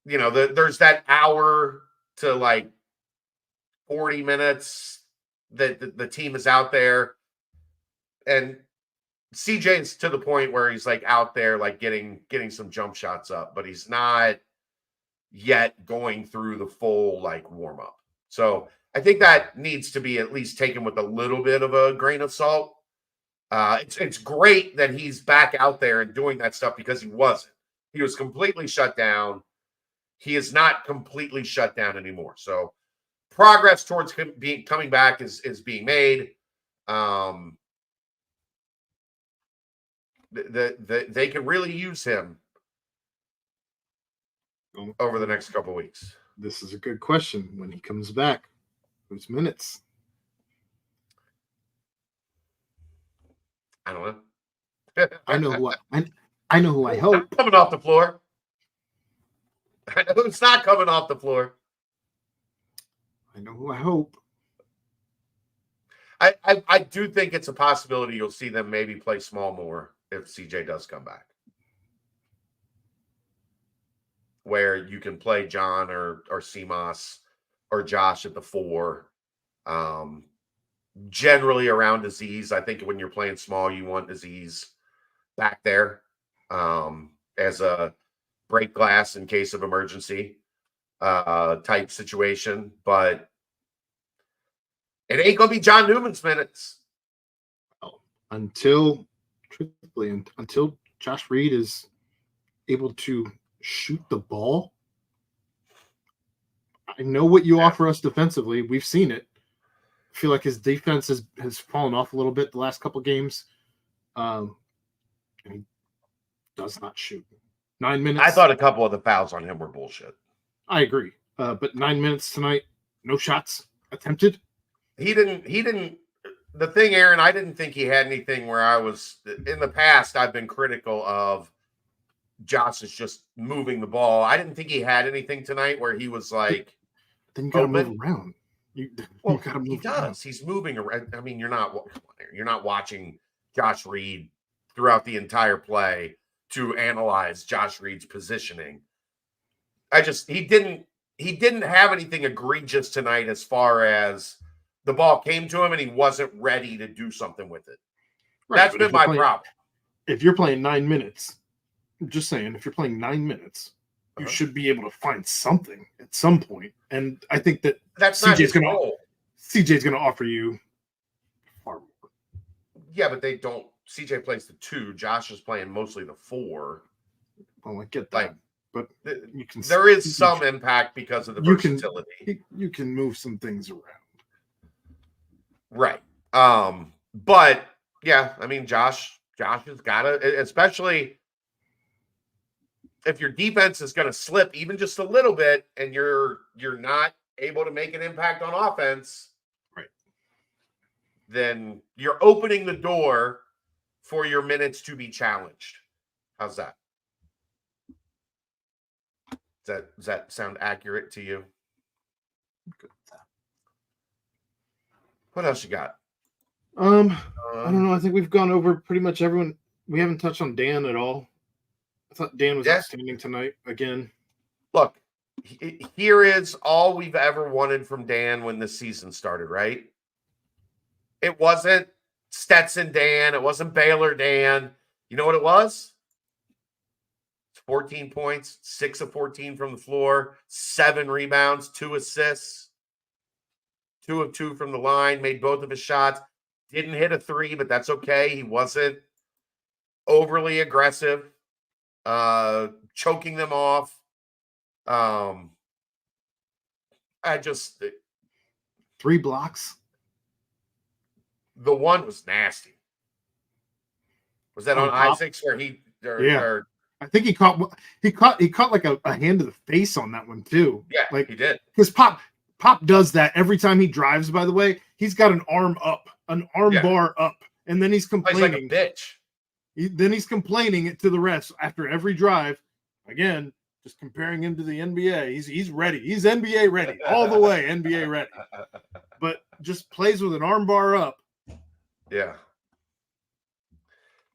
there's that hour to like 40 minutes that the team is out there, and CJ's to the point where he's like out there, like getting some jump shots up, but he's not yet going through the full like warm up. So I think that needs to be at least taken with a little bit of a grain of salt. It's great that he's back out there and doing that stuff because he wasn't. He was completely shut down. He is not completely shut down anymore. So progress towards him coming back is being made. They can really use him over the next couple of weeks. This is a good question. When he comes back, whose minutes? I don't know. I know who I hope. Not coming off the floor. I know who's not coming off the floor. I know who I hope. I do think it's a possibility you'll see them maybe play small more if CJ does come back, where you can play John or CMOS or Josh at the 4. Generally around Aziz. I think when you're playing small, you want Aziz back there as a break glass in case of emergency type situation. But it ain't going to be John Newman's minutes. Until Josh Reed is able to shoot the ball. I know what you offer us defensively. We've seen it. I feel like his defense has fallen off a little bit the last couple of games. And he does not shoot. 9 minutes. I thought a couple of the fouls on him were bullshit. I agree. But 9 minutes tonight, no shots attempted. He didn't. The thing, Aaron, I didn't think he had anything where I was in the past. I've been critical of Josh is just moving the ball. I didn't think he had anything tonight where he was like, then you got to move around. You got to move. He does. Around. He's moving around. I mean, you're not watching Josh Reed throughout the entire play to analyze Josh Reed's positioning. He didn't have anything egregious tonight as far as the ball came to him and he wasn't ready to do something with it. Right, that's been my problem. If you're playing 9 minutes, I'm just saying, if you're playing 9 minutes, you should be able to find something at some point. And I think that's CJ's going to offer you far more. Yeah, but they don't. CJ plays the 2. Josh is playing mostly the 4. Well, I get that. But there is some impact because of the versatility. You can move some things around. Right. But yeah, I mean, Josh has got to, especially if your defense is going to slip even just a little bit and you're not able to make an impact on offense, right? Then you're opening the door for your minutes to be challenged. How's that? Does that sound accurate to you? Good. What else you got? I don't know. I think we've gone over pretty much everyone. we haven't touched on Dan at all. I thought Dan was Yeah. outstanding tonight again. Look, here is all we've ever wanted from Dan when this season started, right? It wasn't Stetson Dan. It wasn't Baylor Dan. You know what it was? 14 points, 6 of 14 from the floor, 7 rebounds, 2 assists, 2 of 2 from the line, made both of his shots. Didn't hit a 3, but that's okay. He wasn't overly aggressive, choking them off. I just 3 blocks. The one was nasty. Was that on Pop? Isaacs where he? Or, I think he caught like a hand to the face on that one too. Yeah, like he did. Because Pop does that every time he drives. By the way, he's got an arm up, an arm bar up, and then he's complaining. He's like a bitch. Then he's complaining to the refs after every drive. Again, just comparing him to the NBA. He's ready. He's NBA ready all the way. NBA ready. But just plays with an arm bar up. Yeah.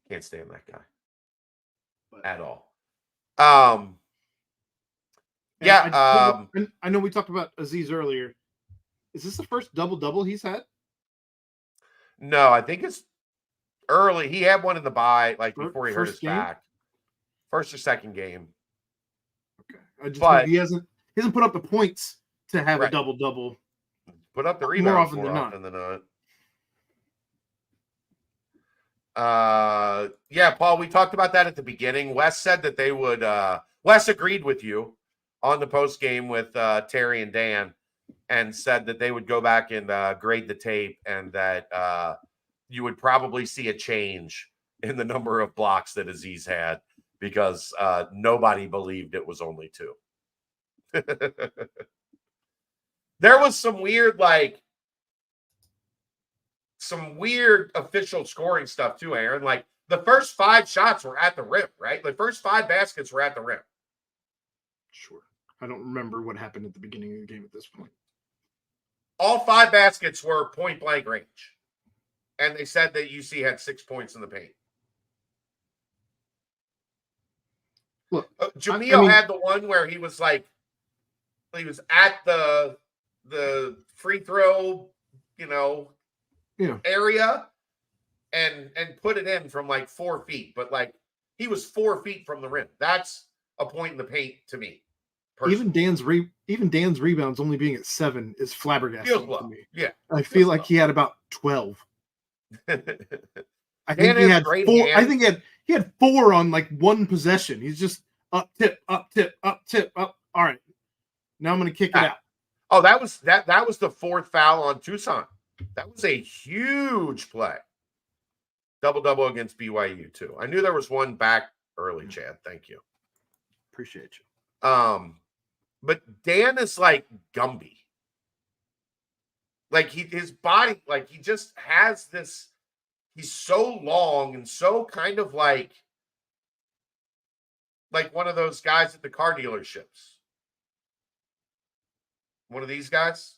Can't stand that guy at all. I know we talked about Aziz earlier. Is this the first double-double he's had? No, I think it's early. He had one in the bye, like before he hurt his back. First or second game. Okay. He hasn't put up the points to have a double-double. Put up the rebounds more often than not. Paul, we talked about that at the beginning. Wes said that they would Wes agreed with you on the post game with Terry and Dan and said that they would go back and grade the tape and that you would probably see a change in the number of blocks that Aziz had because nobody believed it was only 2. There was some weird official scoring stuff too, Aaron. Like the first 5 shots were at the rim, right? The first 5 baskets were at the rim. Sure. I don't remember what happened at the beginning of the game at this point. All 5 baskets were point blank range. And they said that UC had 6 points in the paint. Look, Jamil had the one where he was at the free throw, area and put it in from like 4 feet, but like he was 4 feet from the rim. That's a point in the paint to me. Personally. Even Dan's rebounds only being at 7 is flabbergasting to me. Yeah, I feel like he had about 12. I think he had 4. I think he had 4 on like one possession. He's just up tip, up. All right, now I'm going to kick it out. Oh, that was the 4th foul on Tucson. That was a huge play. Double-double against BYU, too. I knew there was one back early, Chad. Thank you. Appreciate you. But Dan is like Gumby. Like his body, like he just has this, he's so long and so kind of like one of those guys at the car dealerships. One of these guys.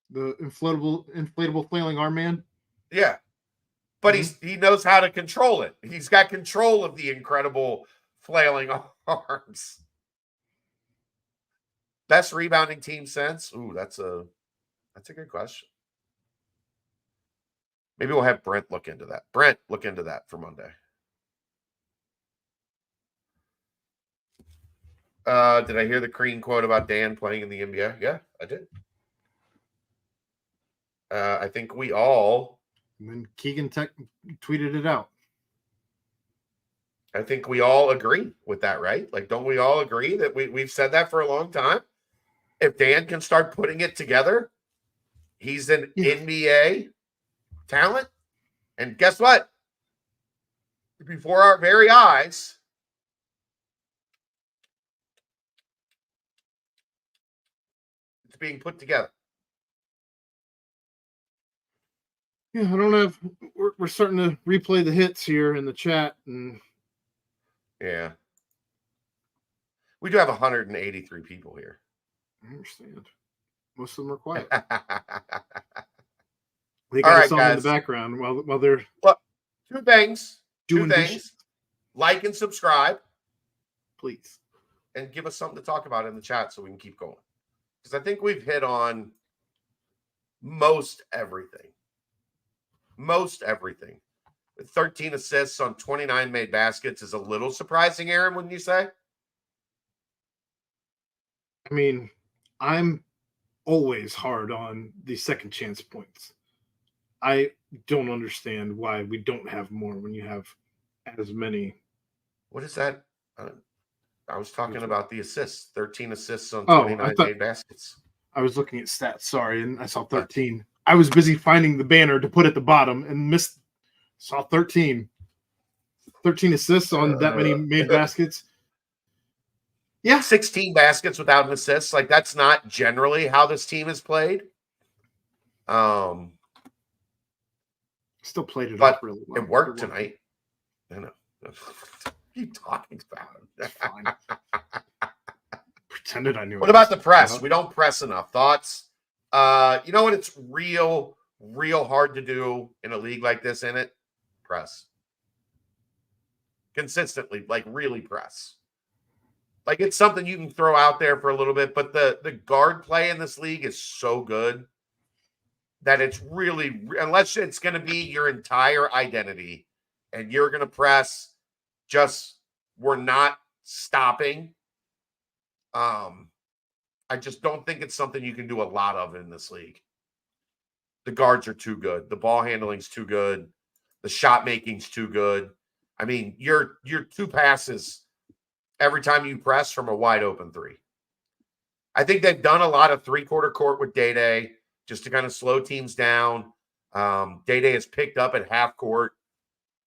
The inflatable flailing arm man. Yeah. But he knows how to control it. He's got control of the incredible flailing arms. Best rebounding team since? Ooh, that's a good question. Maybe we'll have Brent look into that. Brent, look into that for Monday. Did I hear the Crean quote about Dan playing in the NBA? Yeah, I did. I think we all. And then Keegan Tech tweeted it out. I think we all agree with that, right? Like, don't we all agree that we've said that for a long time? If Dan can start putting it together, he's an NBA talent. And guess what? Before our very eyes, it's being put together. Yeah, I don't know if we're starting to replay the hits here in the chat. And yeah. We do have 183 people here. I understand. Most of them are quiet. They got a song in the background while they're. Look, 2 things. Two doing things. dishes. Like and subscribe. Please. And give us something to talk about in the chat so we can keep going. Because I think we've hit on most everything. Most everything. With 13 assists on 29 made baskets is a little surprising, Aaron, wouldn't you say? I mean, I'm always hard on the second chance points. I don't understand why we don't have more when you have as many. What is that? I was talking about the assists. 13 assists on Oh, 29 made baskets. I was looking at stats, sorry, and I saw 13. I was busy finding the banner to put at the bottom and saw 13. 13 assists on that many made baskets. Yeah. 16 baskets without an assist. Like, that's not generally how this team is played. Still played it but off really well. It worked tonight. I know. Keep talking about it. Fine. Pretended I knew. What about the press? We don't press enough. Thoughts? You know what? It's real hard to do in a league like this, in it? Press. Consistently, like really press. Like, it's something you can throw out there for a little bit, but the guard play in this league is so good that it's really, unless it's going to be your entire identity and you're going to press, we're not stopping. I just don't think it's something you can do a lot of in this league. The guards are too good. The ball handling's too good. The shot making's too good. I mean, you're 2 passes every time you press from a wide open 3. I think they've done a lot of 3-quarter court with Day just to kind of slow teams down. Day has picked up at half court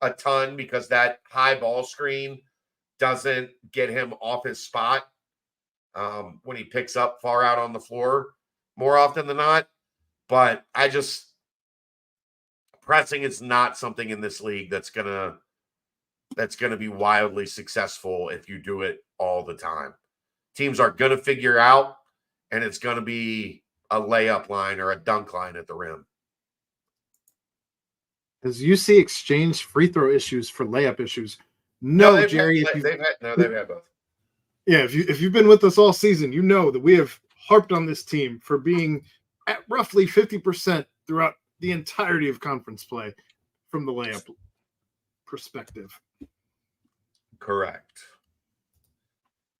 a ton because that high ball screen doesn't get him off his spot when he picks up far out on the floor more often than not. But pressing is not something in this league that's gonna be wildly successful if you do it all the time. Teams are gonna figure out, and it's gonna be a layup line or a dunk line at the rim. Does UC exchange free throw issues for layup issues? No, Jerry. They've had both. Yeah, if you've been with us all season, you know that we have harped on this team for being at roughly 50% throughout the entirety of conference play from the layup perspective. Correct.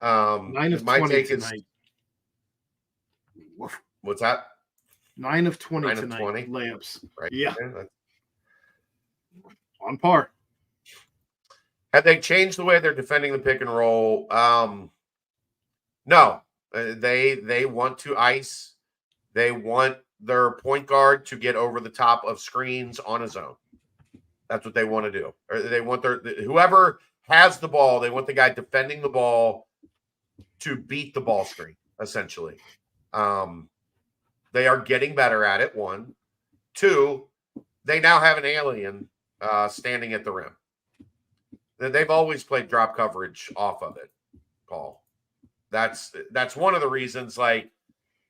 9 of 20 tonight. What's that? 9 of 20 9 tonight. Of 20 layups. Right. Yeah. On par. Have they changed the way they're defending the pick and roll? No. They want to ice. They want their point guard to get over the top of screens on his own. That's what they want to do. Or they want whoever has the ball, they want the guy defending the ball to beat the ball screen, essentially. They are getting better at it, 1. 2, they now have an alien standing at the rim. They've always played drop coverage off of it, Paul. That's one of the reasons, like,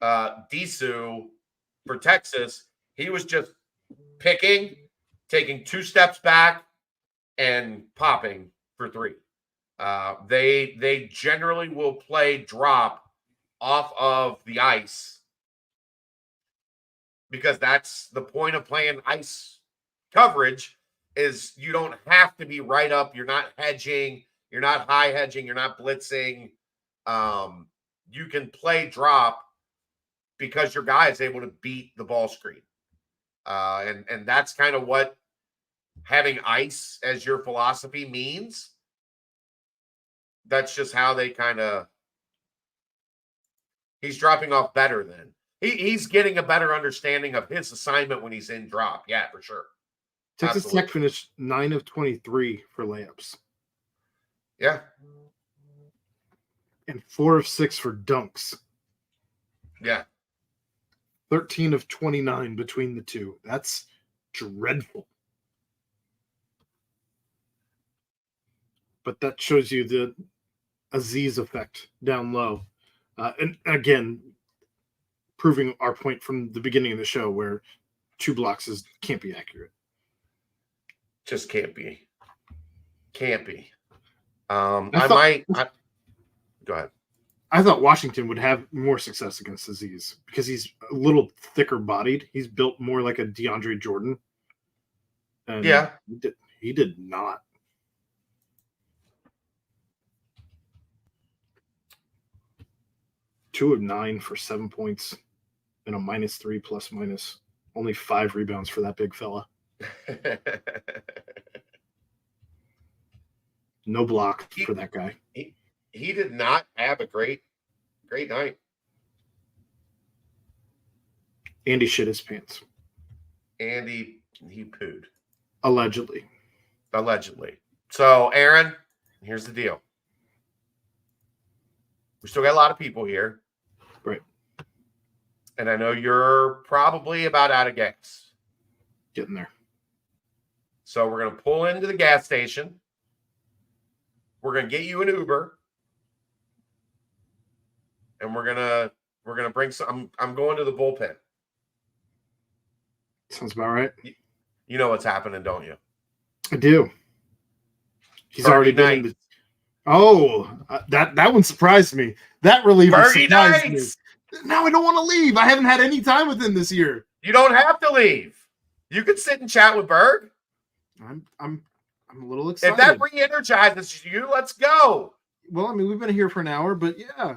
Disu for Texas, he was just picking, taking 2 steps back, and popping for 3. They generally will play drop off of the ice because that's the point of playing ice coverage, is you don't have to be right up. You're not hedging. You're not high hedging. You're not blitzing. You can play drop because your guy is able to beat the ball screen. And that's kind of what having ice as your philosophy means. That's just how they he's dropping off better then. He's getting a better understanding of his assignment when he's in drop. Yeah, for sure. Texas Absolutely. Tech finished 9 of 23 for layups. Yeah. And 4 of 6 for dunks. Yeah. 13 of 29 between the two. That's dreadful. But that shows you the Aziz effect down low. And again, proving our point from the beginning of the show where 2 blocks can't be accurate. Just can't be. Can't be. Go ahead. I thought Washington would have more success against Aziz because he's a little thicker bodied. He's built more like a DeAndre Jordan. And Yeah. He did not. Two of 9 for 7 points and a -3 plus minus. Only 5 rebounds for that big fella. No block for that guy. He did not have a great night. Andy shit his pants. Andy, he pooed. Allegedly. So, Aaron, here's the deal. We still got a lot of people here. Right. And I know you're probably about out of gas. Getting there. So we're going to pull into the gas station. We're going to get you an Uber. And we're going to bring some I'm going to the bullpen. Sounds about right. You know what's happening, don't you? I do. He's Bergie already been in Nights. that one surprised me. That reliever Bergie surprised Nights. me. Now I don't want to leave. I haven't had any time with him this year. You don't have to leave. You can sit and chat with Berg. I'm a little excited. If that re-energizes you, let's go. Well, I mean, we've been here for an hour, but yeah,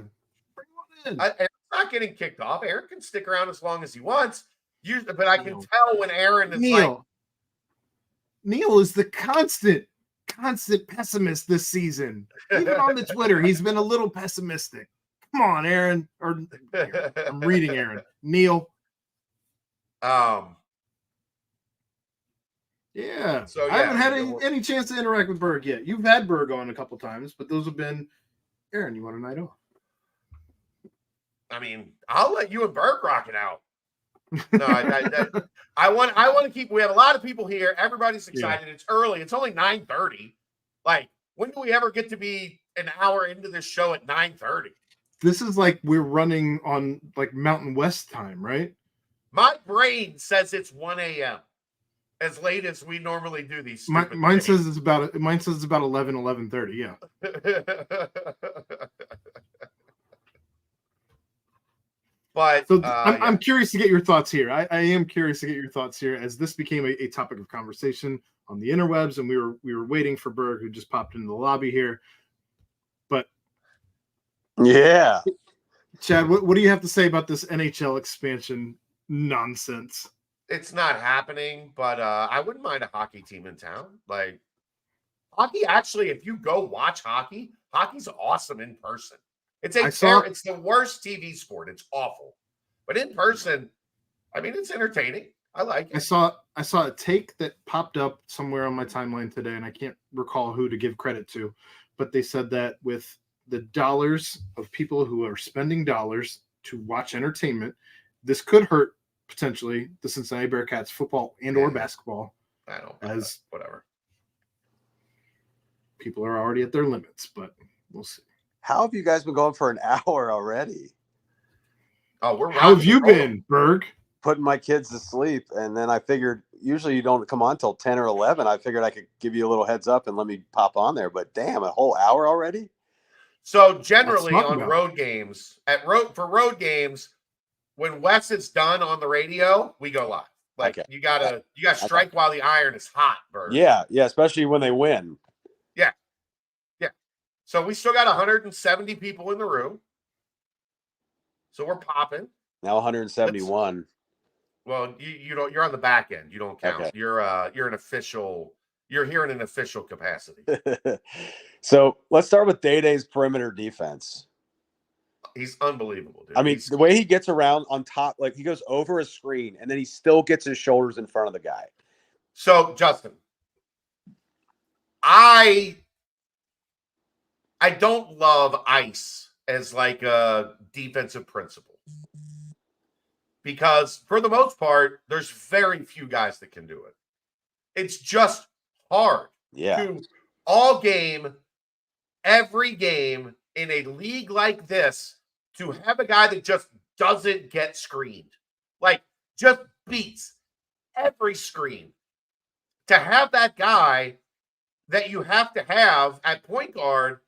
bring him on in. Aaron's not getting kicked off. Aaron can stick around as long as he wants. But I can tell when Aaron is Neil is the constant pessimist this season. Even on the Twitter, he's been a little pessimistic. Come on, Aaron. I'm reading Aaron. Neil. Yeah. So I haven't had any chance to interact with Berg yet. You've had Berg on a couple times, but those have been Aaron, you want a night off? I mean, I'll let you and Berg rock it out. No, I want to keep. We have a lot of people here. Everybody's excited. Yeah. It's early. It's only 9:30. Like, when do we ever get to be an hour into this show at 9:30? This is like we're running on like Mountain West time, right? My brain says it's 1 a.m. as late as we normally do these. Mine says it's about 11:30. Yeah. But so I'm curious to get your thoughts here. I am curious to get your thoughts here as this became a topic of conversation on the interwebs, and we were waiting for Berg, who just popped into the lobby here. But yeah, Chad, what do you have to say about this NHL expansion nonsense? It's not happening, but I wouldn't mind a hockey team in town. Like, hockey, actually, if you go watch hockey, hockey's awesome in person. It's the worst TV sport. It's awful. But in person, I mean, it's entertaining. I like it. I saw a take that popped up somewhere on my timeline today, and I can't recall who to give credit to, but they said that with the dollars of people who are spending dollars to watch entertainment, this could hurt potentially the Cincinnati Bearcats football and or basketball. I don't as whatever. People are already at their limits, but we'll see. How have you guys been going for an hour already? Oh, how have you been, Berg? Putting my kids to sleep, and then I figured usually you don't come on till 10 or 11. I figured I could give you a little heads up and let me pop on there. But damn, a whole hour already. So generally on road games, for road games, when Wes is done on the radio, we go live. Like you gotta strike while the iron is hot, Berg. Yeah, especially when they win. Yeah. So we still got 170 people in the room. So we're popping. Now 171. Well, you don't. You're on the back end. You don't count. Okay. You're an official. You're here in an official capacity. So let's start with Day-Day's perimeter defense. He's unbelievable, dude. I mean, the way he gets around on top, like he goes over a screen and then he still gets his shoulders in front of the guy. So Justin, I don't love ice as like a defensive principle because for the most part, there's very few guys that can do it. It's just hard to all game, every game in a league like this to have a guy that just doesn't get screened, like just beats every screen. To have that guy that you have to have at point guard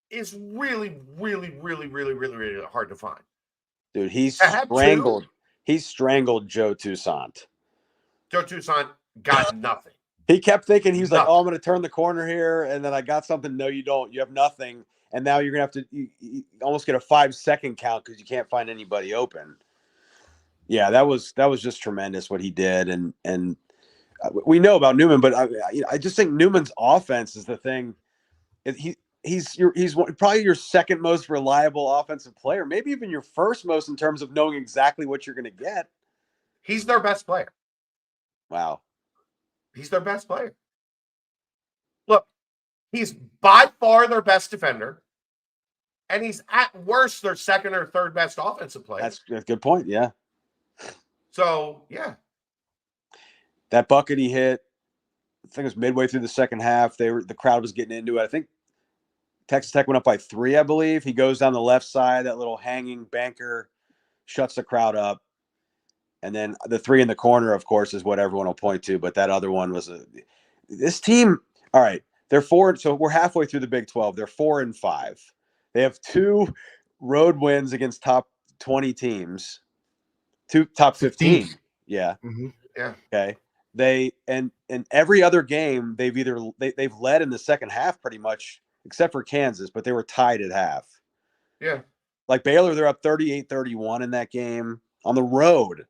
is really, really, really, really, really, really hard to find. Dude, he strangled Joe Toussaint. Joe Toussaint got nothing. He kept thinking, he was like, Nothing. oh, I'm going to turn the corner here, and then I got something. No, you don't. You have nothing. And now you're going to have to you almost get a 5-second count because you can't find anybody open. Yeah, that was just tremendous what he did. And we know about Newman, but I just think Newman's offense is the thing. He's probably your second most reliable offensive player, maybe even your first most in terms of knowing exactly what you're going to get. He's their best player. Wow. He's their best player. Look, he's by far their best defender, and he's at worst their second or third best offensive player. That's a good point. Yeah. So, yeah. That bucket he hit, I think it was midway through the second half. The crowd was getting into it. I think Texas Tech went up by 3, I believe. He goes down the left side, that little hanging banker, shuts the crowd up. And then the 3 in the corner, of course, is what everyone will point to. But that other one was this team. All right, they're 4. So we're halfway through the Big 12. They're 4-5. They have 2 road wins against top 20 teams, 2 top 15. Yeah. Mm-hmm. Yeah. Okay. They and in every other game they've led in the second half pretty much, except for Kansas, but they were tied at half. Yeah. Like Baylor, they're up 38-31 in that game on the road.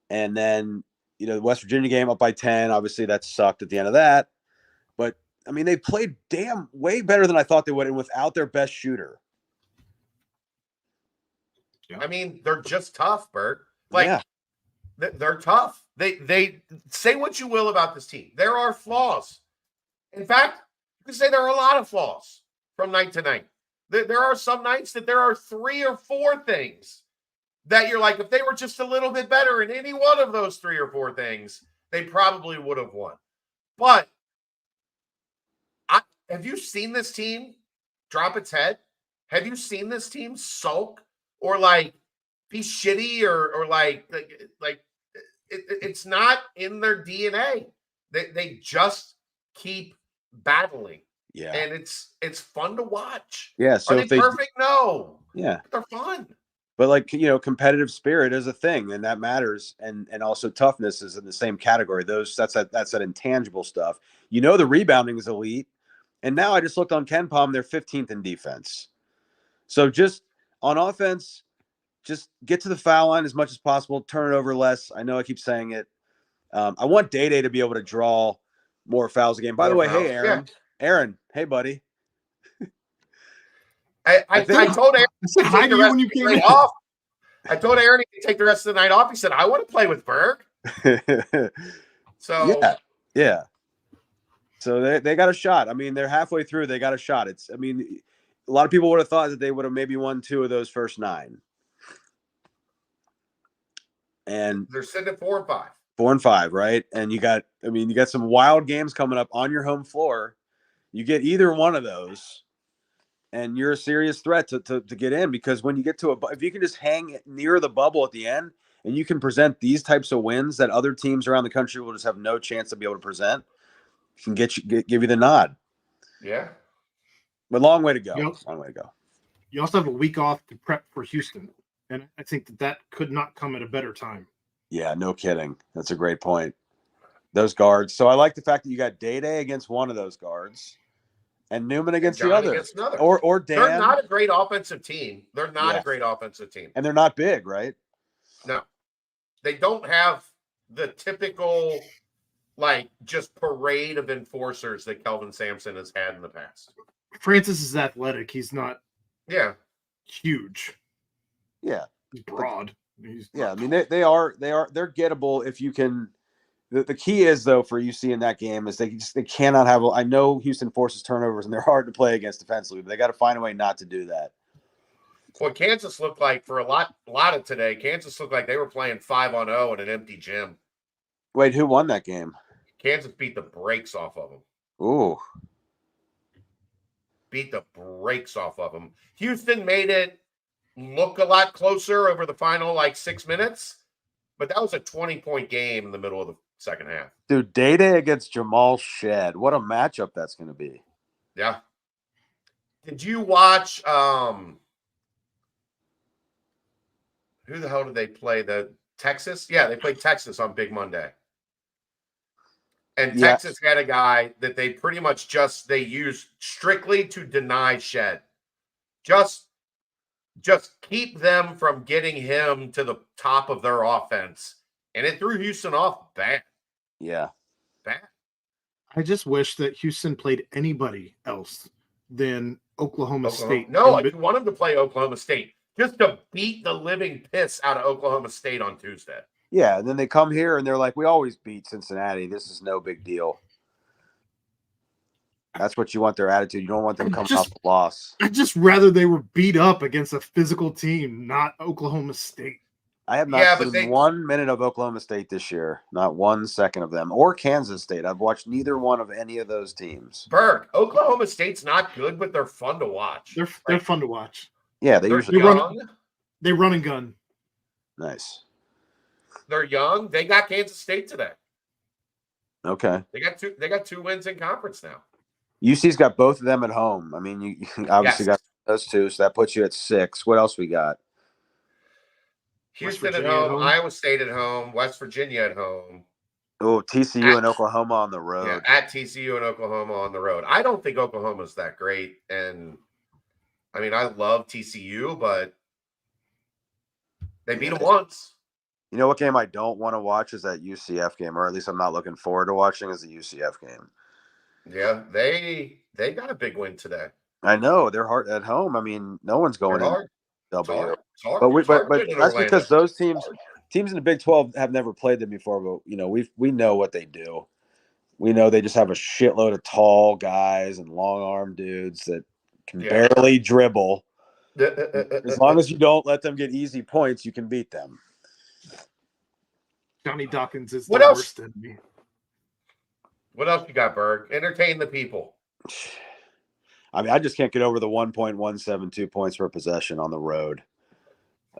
And then, the West Virginia game up by 10. Obviously, that sucked at the end of that. But, I mean, they played way better than I thought they would, and without their best shooter. Yeah. I mean, they're just tough, Berg. They're tough. They say what you will about this team. There are flaws. In fact, you can say there are a lot of flaws from night to night. There are some nights that there are 3 or 4 things that you're like, if they were just a little bit better in any one of those 3 or 4 things, they probably would have won. But have you seen this team drop its head? Have you seen this team sulk or be shitty or it's not in their DNA. They just keep battling. Yeah. And it's fun to watch. Yeah. So are they perfect? No. Yeah. But they're fun. But competitive spirit is a thing, and that matters. And also toughness is in the same category. That's that intangible stuff. The rebounding is elite. And now I just looked on KenPom, they're 15th in defense. So just on offense, just get to the foul line as much as possible, turn it over less. I know I keep saying it. I want Day to be able to draw more fouls a game. By the way, hey, Aaron. Yeah. Aaron, hey, buddy. I told Aaron to take the rest of the night off. I told Aaron he could take the rest of the night off. He said, I want to play with Berg. So yeah. So they got a shot. I mean, they're halfway through. They got a shot. A lot of people would have thought that they would have maybe won 2 of those first 9. And they're sitting at 4-5. 4-5, right? And you got some wild games coming up on your home floor. You get either one of those, and you're a serious threat to get in, because when you get to if you can just hang near the bubble at the end and you can present these types of wins that other teams around the country will just have no chance to be able to present, can give you the nod. Yeah. But long way to go. Long way to go. You also have a week off to prep for Houston. And I think that could not come at a better time. Yeah, no kidding. That's a great point. Those guards. So I like the fact that you got Day against one of those guards and Newman against the other. Against another. Or Dan. They're not a great offensive team. They're not a great offensive team. And they're not big, right? No. They don't have the typical, just parade of enforcers that Kelvin Sampson has had in the past. Francis is athletic. He's not huge. Yeah. He's broad. I mean, they're gettable if you can. The key is, though, for UC in that game is they cannot have. I know Houston forces turnovers and they're hard to play against defensively, but they got to find a way not to do that. What Kansas looked like for a lot of today, Kansas looked like they were playing 5-on-0 in an empty gym. Wait, who won that game? Kansas beat the brakes off of them. Ooh. Beat the brakes off of them. Houston made it look a lot closer over the final 6 minutes, but that was a 20-point game in the middle of second half. Dude, Day against Jamal Shed. What a matchup that's going to be. Yeah. Did you watch who the hell did they play? The Texas? Yeah, they played Texas on Big Monday. And Yes. Texas had a guy that they pretty much they used strictly to deny Shed. Just keep them from getting him to the top of their offense. And it threw Houston off bad. Yeah. Bad. I just wish that Houston played anybody else than Oklahoma State. No, if you want them to play Oklahoma State, just to beat the living piss out of Oklahoma State on Tuesday. Yeah, and then they come here and they're like, we always beat Cincinnati. This is no big deal. That's what you want their attitude. You don't want them coming off the loss. I'd just rather they were beat up against a physical team, not Oklahoma State. I have not seen 1 minute of Oklahoma State this year. Not 1 second of them. Or Kansas State. I've watched neither one of any of those teams. Berg, Oklahoma State's not good, but they're fun to watch. They're fun to watch. Yeah, they run and gun. Nice. They're young. They got Kansas State today. Okay. They got two wins in conference now. UC's got both of them at home. I mean, you obviously got those two, so that puts you at 6. What else we got? Houston at home, Iowa State at home, West Virginia at home. Oh, TCU and Oklahoma on the road. Yeah, at TCU and Oklahoma on the road. I don't think Oklahoma's that great. And, I mean, I love TCU, but they beat them once. You know what game I don't want to watch is that UCF game, or at least I'm not looking forward to watching, is the UCF game. Yeah, they got a big win today. I know. They're hard at home. I mean, no one's going in W. But that's because those teams in the Big 12 have never played them before. But you know, we know what they do. We know they just have a shitload of tall guys and long arm dudes that can barely dribble. As long as you don't let them get easy points, you can beat them. Johnny Dawkins is the worst enemy. What else you got, Berg? Entertain the people. I mean, I just can't get over the 1.172 points per possession on the road.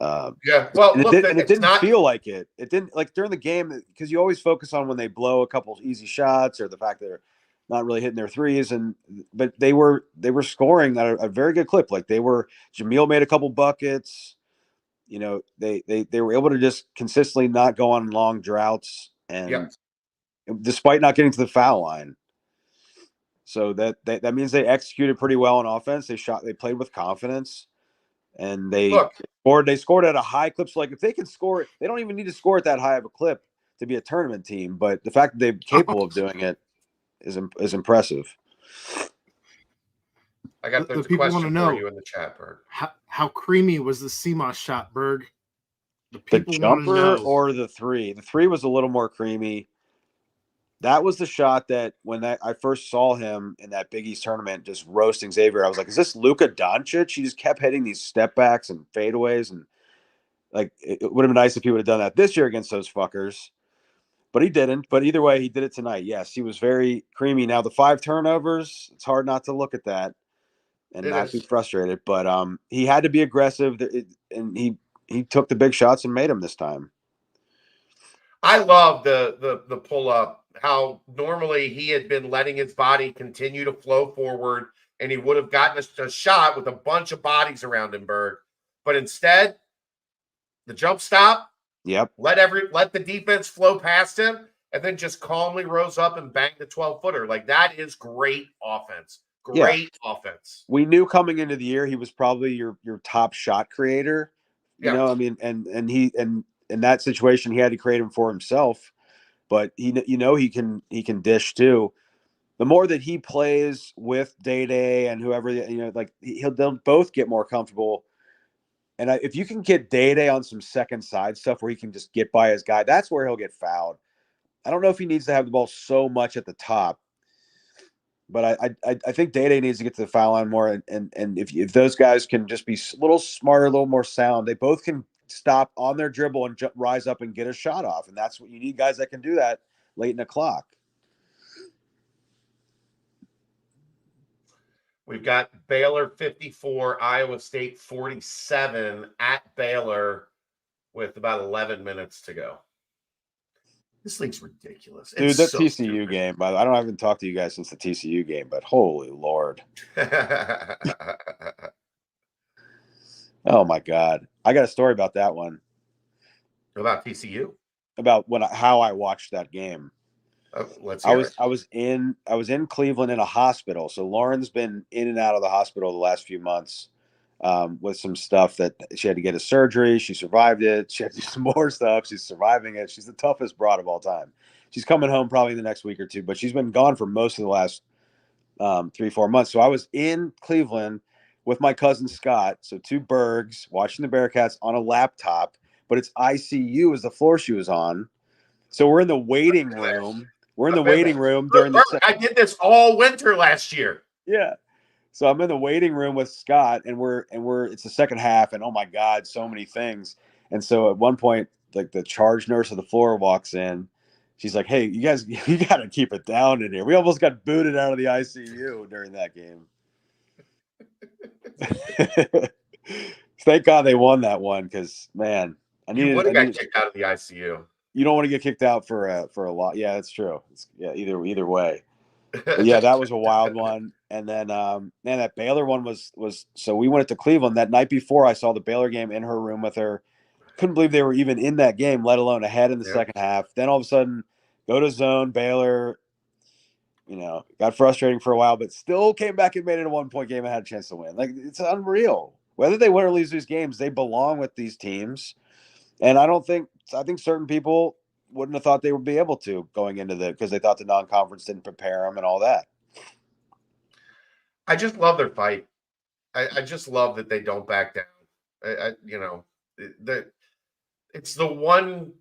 Yeah, well, it didn't feel like it. It didn't, like, during the game, because you always focus on when they blow a couple easy shots or the fact that they're not really hitting their threes, but they were scoring at a very good clip. Like Jamil made a couple buckets. You know, they were able to just consistently not go on long droughts, and despite not getting to the foul line. So that means they executed pretty well on offense. They played with confidence, and they scored at a high clip. So, like, if they can score, they don't even need to score at that high of a clip to be a tournament team. But the fact that they're capable of doing it is impressive. I got the people want to know for you in the chat, Berg. How creamy was the CMOS shot, Berg? The jumper or the 3? The 3 was a little more creamy. That was the shot that when I first saw him in that Big East tournament just roasting Xavier, I was like, is this Luka Doncic? He just kept hitting these step backs and fadeaways. And, like, it would have been nice if he would have done that this year against those fuckers. But he didn't. But either way, he did it tonight. Yes, he was very creamy. Now, the 5 turnovers, it's hard not to look at that and not be frustrated. But he had to be aggressive, and he took the big shots and made them this time. I love the pull up, how normally he had been letting his body continue to flow forward, and he would have gotten a shot with a bunch of bodies around him, Berg. But instead, the jump stop, let the defense flow past him, and then just calmly rose up and banged the 12-footer. Like, that is great offense. Great offense. We knew coming into the year he was probably your top shot creator. You know, I mean, and in that situation, he had to create him for himself, but he can dish too. The more that he plays with Day and whoever, you know, like they'll both get more comfortable. And if you can get Day on some second side stuff where he can just get by his guy, that's where he'll get fouled. I don't know if he needs to have the ball so much at the top, but I think Day needs to get to the foul line more. And if those guys can just be a little smarter, a little more sound, they both can stop on their dribble and rise up and get a shot off. And that's what you need, guys that can do that late in the clock. We've got Baylor 54, Iowa State 47 at Baylor with about 11 minutes to go. This league's ridiculous. Dude, It's that so TCU stupid. game, I haven't talked to you guys since the TCU game, but holy Lord. Oh my God. I got a story about that one. About TCU? About how I watched that game. Let's hear it. I was in Cleveland in a hospital. So Lauren's been in and out of the hospital the last few months with some stuff that she had to get a surgery. She survived it. She had to do some more stuff. She's surviving it. She's the toughest broad of all time. She's coming home probably in the next week or two, but she's been gone for most of the last 3-4 months. So I was in Cleveland with my cousin Scott. So 2 Bergs watching the Bearcats on a laptop, but it's ICU is the floor she was on. So we're in the waiting room. We're in the waiting room during the. I did this all winter last year. Yeah. So I'm in the waiting room with Scott, and we're it's the second half, and oh my God, so many things. And so at one point, like the charge nurse of the floor walks in. She's like, "Hey, you guys, you got to keep it down in here." We almost got booted out of the ICU during that game. Thank God they won that one because, man, You would have got kicked out of the ICU. You don't want to get kicked out for a lot. Yeah, that's true. Either way. But yeah, that was a wild one. And then man, that Baylor one was so we went to Cleveland that night before. I saw the Baylor game in her room with her. Couldn't believe they were even in that game, let alone ahead in the second half. Then all of a sudden, go to zone, Baylor, got frustrating for a while, but still came back and made it a 1-point game and had a chance to win. Like, it's unreal. Whether they win or lose these games, they belong with these teams. And I think certain people wouldn't have thought they would be able to going into because they thought the non-conference didn't prepare them and all that. I just love their fight. I just love that they don't back down. It's the one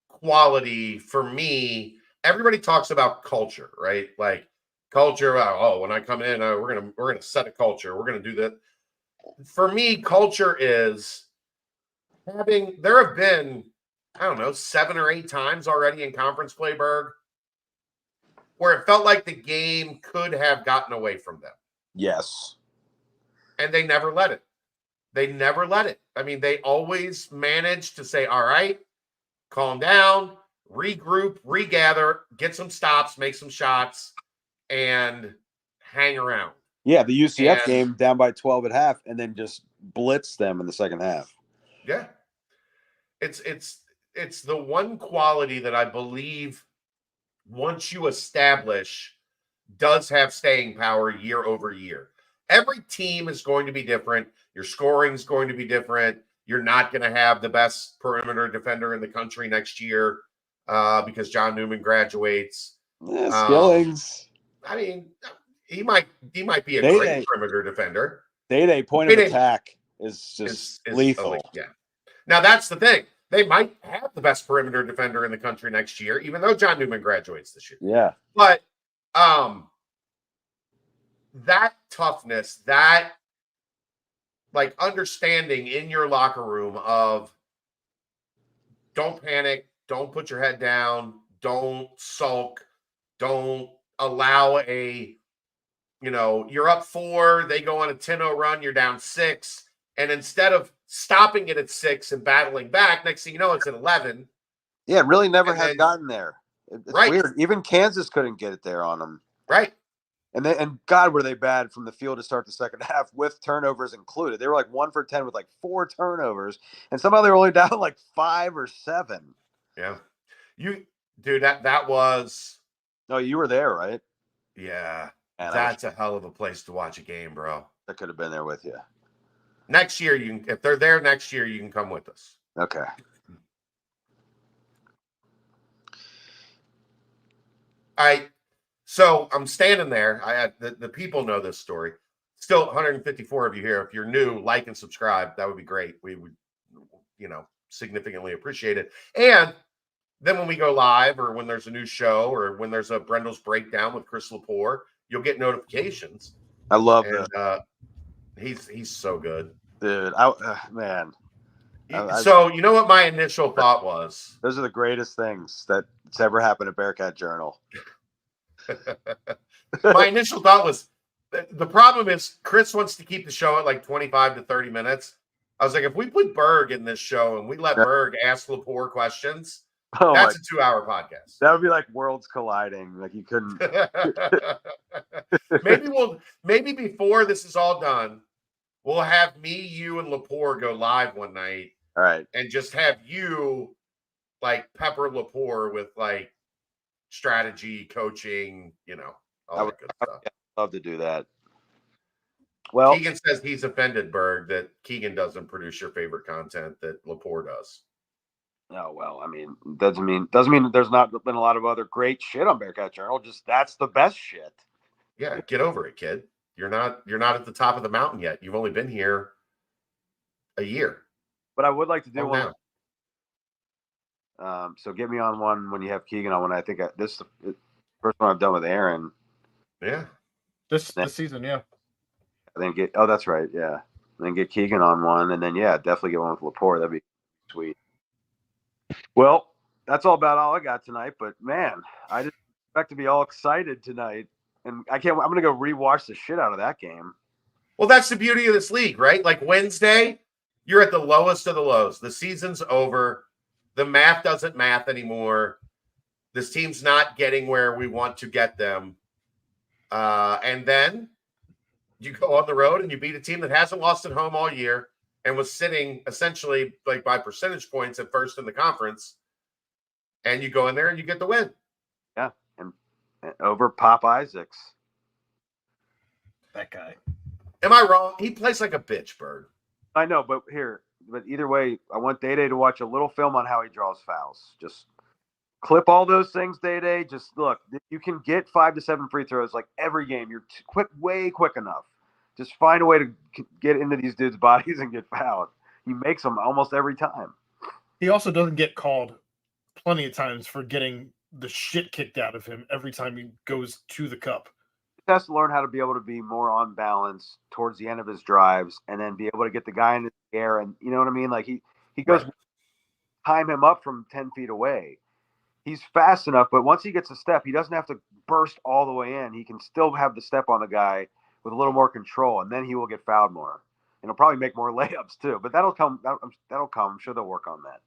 quality for me. Everybody talks about culture, right? Like culture. When I come in, we're gonna set a culture. We're gonna do that. For me, culture is there have been, I don't know, 7 or 8 times already in conference play, Berg, where it felt like the game could have gotten away from them. Yes. And they never let it. I mean, they always managed to say, all right, calm down, regroup, regather, get some stops, make some shots, and hang around. Yeah, the UCF game down by 12 at half and then just blitz them in the second half. Yeah. It's the one quality that I believe once you establish does have staying power year over year. Every team is going to be different. Your scoring is going to be different. You're not going to have the best perimeter defender in the country next year because John Newman graduates. Skillings. I mean, he might be a great perimeter defender. Day point of attack is just lethal. Yeah. Now that's the thing. They might have the best perimeter defender in the country next year, even though John Newman graduates this year. Yeah. But that toughness, that like understanding in your locker room of don't panic, don't put your head down, don't sulk, don't allow you're up 4, they go on a 10-0 run, you're down 6. And instead of stopping it at 6 and battling back, next thing you know, it's at 11. Yeah, it really never has gotten there. It's right. Weird. Even Kansas couldn't get it there on them. Right. And God, were they bad from the field to start the second half with turnovers included. They were like 1 for 10 with like 4 turnovers. And somehow they were only down like 5 or 7. Yeah. Dude, that was. No, you were there, right? Yeah. And that's a hell of a place to watch a game, bro. I could have been there with you. Next year, if they're there next year, you can come with us. Okay. All right. So I'm standing there. I had the people know this story. Still 154 of you here. If you're new, like and subscribe. That would be great. We would, significantly appreciate it. And then when we go live or when there's a new show or when there's a Brendel's Breakdown with Chris Lepore, you'll get notifications. I love that. He's so good. Dude, man. So you know what my initial thought was? Those are the greatest things that's ever happened at Bearcat Journal. My initial thought was the problem is Chris wants to keep the show at like 25 to 30 minutes. I was like, if we put Berg in this show and we let Berg ask Lepore questions, Oh That's a 2-hour podcast. that would be like worlds colliding. Like you couldn't. maybe before this is all done, we'll have me, you, and Lepore go live one night All right. and just have you like pepper Lepore with like strategy, coaching, all that good stuff. Love to do that. Well, Keegan says he's offended, Berg, that Keegan doesn't produce your favorite content that Lepore does. Oh well, I mean, doesn't mean that there's not been a lot of other great shit on Bearcat Journal. Just that's the best shit. Yeah, get over it, kid. You're not at the top of the mountain yet. You've only been here a year. But I would like to do one. So get me on one when you have Keegan on one. I think this is the first one I've done with Aaron. Yeah. This season, yeah. And then that's right, yeah. And then get Keegan on one, and then definitely get one with Lepore. That'd be sweet. Well, that's all I got tonight. But man, I didn't expect to be all excited tonight, and I'm gonna go rewatch the shit out of that game. Well, that's the beauty of this league, right? Like Wednesday, you're at the lowest of the lows. The season's over. The math doesn't math anymore. This team's not getting where we want to get them. And then you go on the road and you beat a team that hasn't lost at home all year and was sitting essentially like by percentage points at first in the conference. And you go in there and you get the win. Yeah. And over Pop Isaacs. That guy. Am I wrong? He plays like a bitch, Berg. I know, but either way, I want Day-Day to watch a little film on how he draws fouls. Just clip all those things, Day-Day. Just look, you can get 5 to 7 free throws like every game. You're way quick enough. Just find a way to get into these dudes' bodies and get fouled. He makes them almost every time. He also doesn't get called plenty of times for getting the shit kicked out of him every time he goes to the cup. He has to learn how to be able to be more on balance towards the end of his drives and then be able to get the guy in the air. And you know what I mean? Like he goes time him up from 10 feet away. He's fast enough, but once he gets a step, he doesn't have to burst all the way in. He can still have the step on the guy with a little more control, and then he will get fouled more. And he'll probably make more layups too. But that'll come. I'm sure they'll work on that.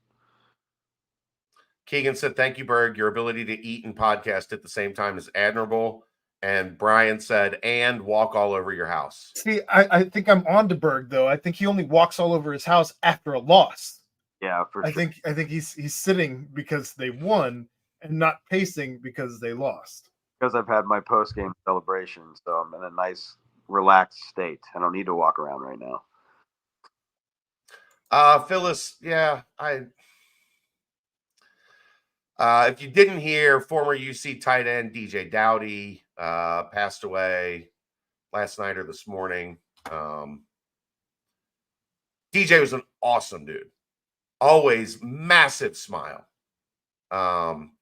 Keegan said, "Thank you, Berg. Your ability to eat and podcast at the same time is admirable." And Brian said, "And walk all over your house." See, I think I'm on to Berg though. I think he only walks all over his house after a loss. Yeah, for sure. I think he's sitting because they won and not pacing because they lost. Because I've had my post-game celebration, so I'm in a nice, relaxed state. I don't need to walk around right now. Phyllis, yeah, if you didn't hear, former UC tight end DJ Dowdy passed away last night or this morning. DJ was an awesome dude. Always massive smile.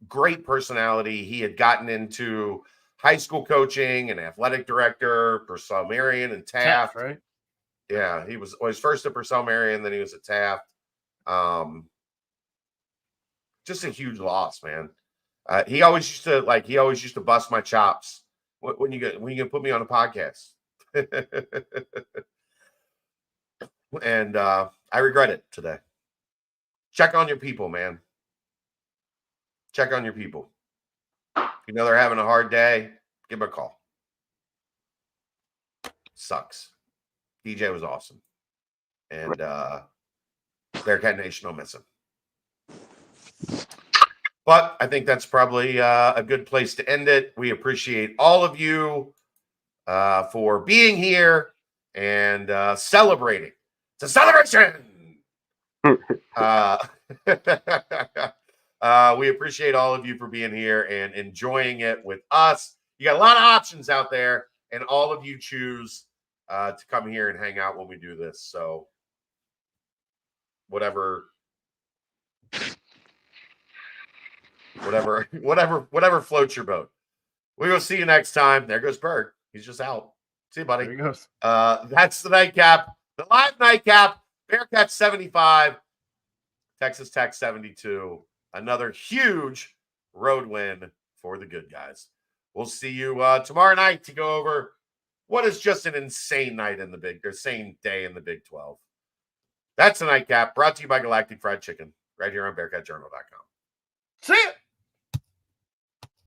Great personality. He had gotten into high school coaching and athletic director, Purcell Marion and Taft. Right? Yeah, he was first at Purcell Marion, then he was at Taft. Just a huge loss, man. He always used to bust my chops. When you gonna put me on a podcast? And I regret it today. Check on your people, man. Check on your people. You know they're having a hard day, give them a call. Sucks. DJ was awesome. And Bearcat Nation will miss him. But I think that's probably a good place to end it. We appreciate all of you for being here and celebrating. It's a celebration. We appreciate all of you for being here and enjoying it with us. You got a lot of options out there, and all of you choose to come here and hang out when we do this. So whatever floats your boat. We will see you next time. There goes Berg. He's just out. See you, buddy. There he goes. That's the nightcap. The live nightcap. Bearcats 75, Texas Tech 72. Another huge road win for the good guys. We'll see you tomorrow night to go over what is just an insane night in the insane day in the Big 12. That's the nightcap, brought to you by Galactic Fried Chicken, right here on BearcatJournal.com. See ya.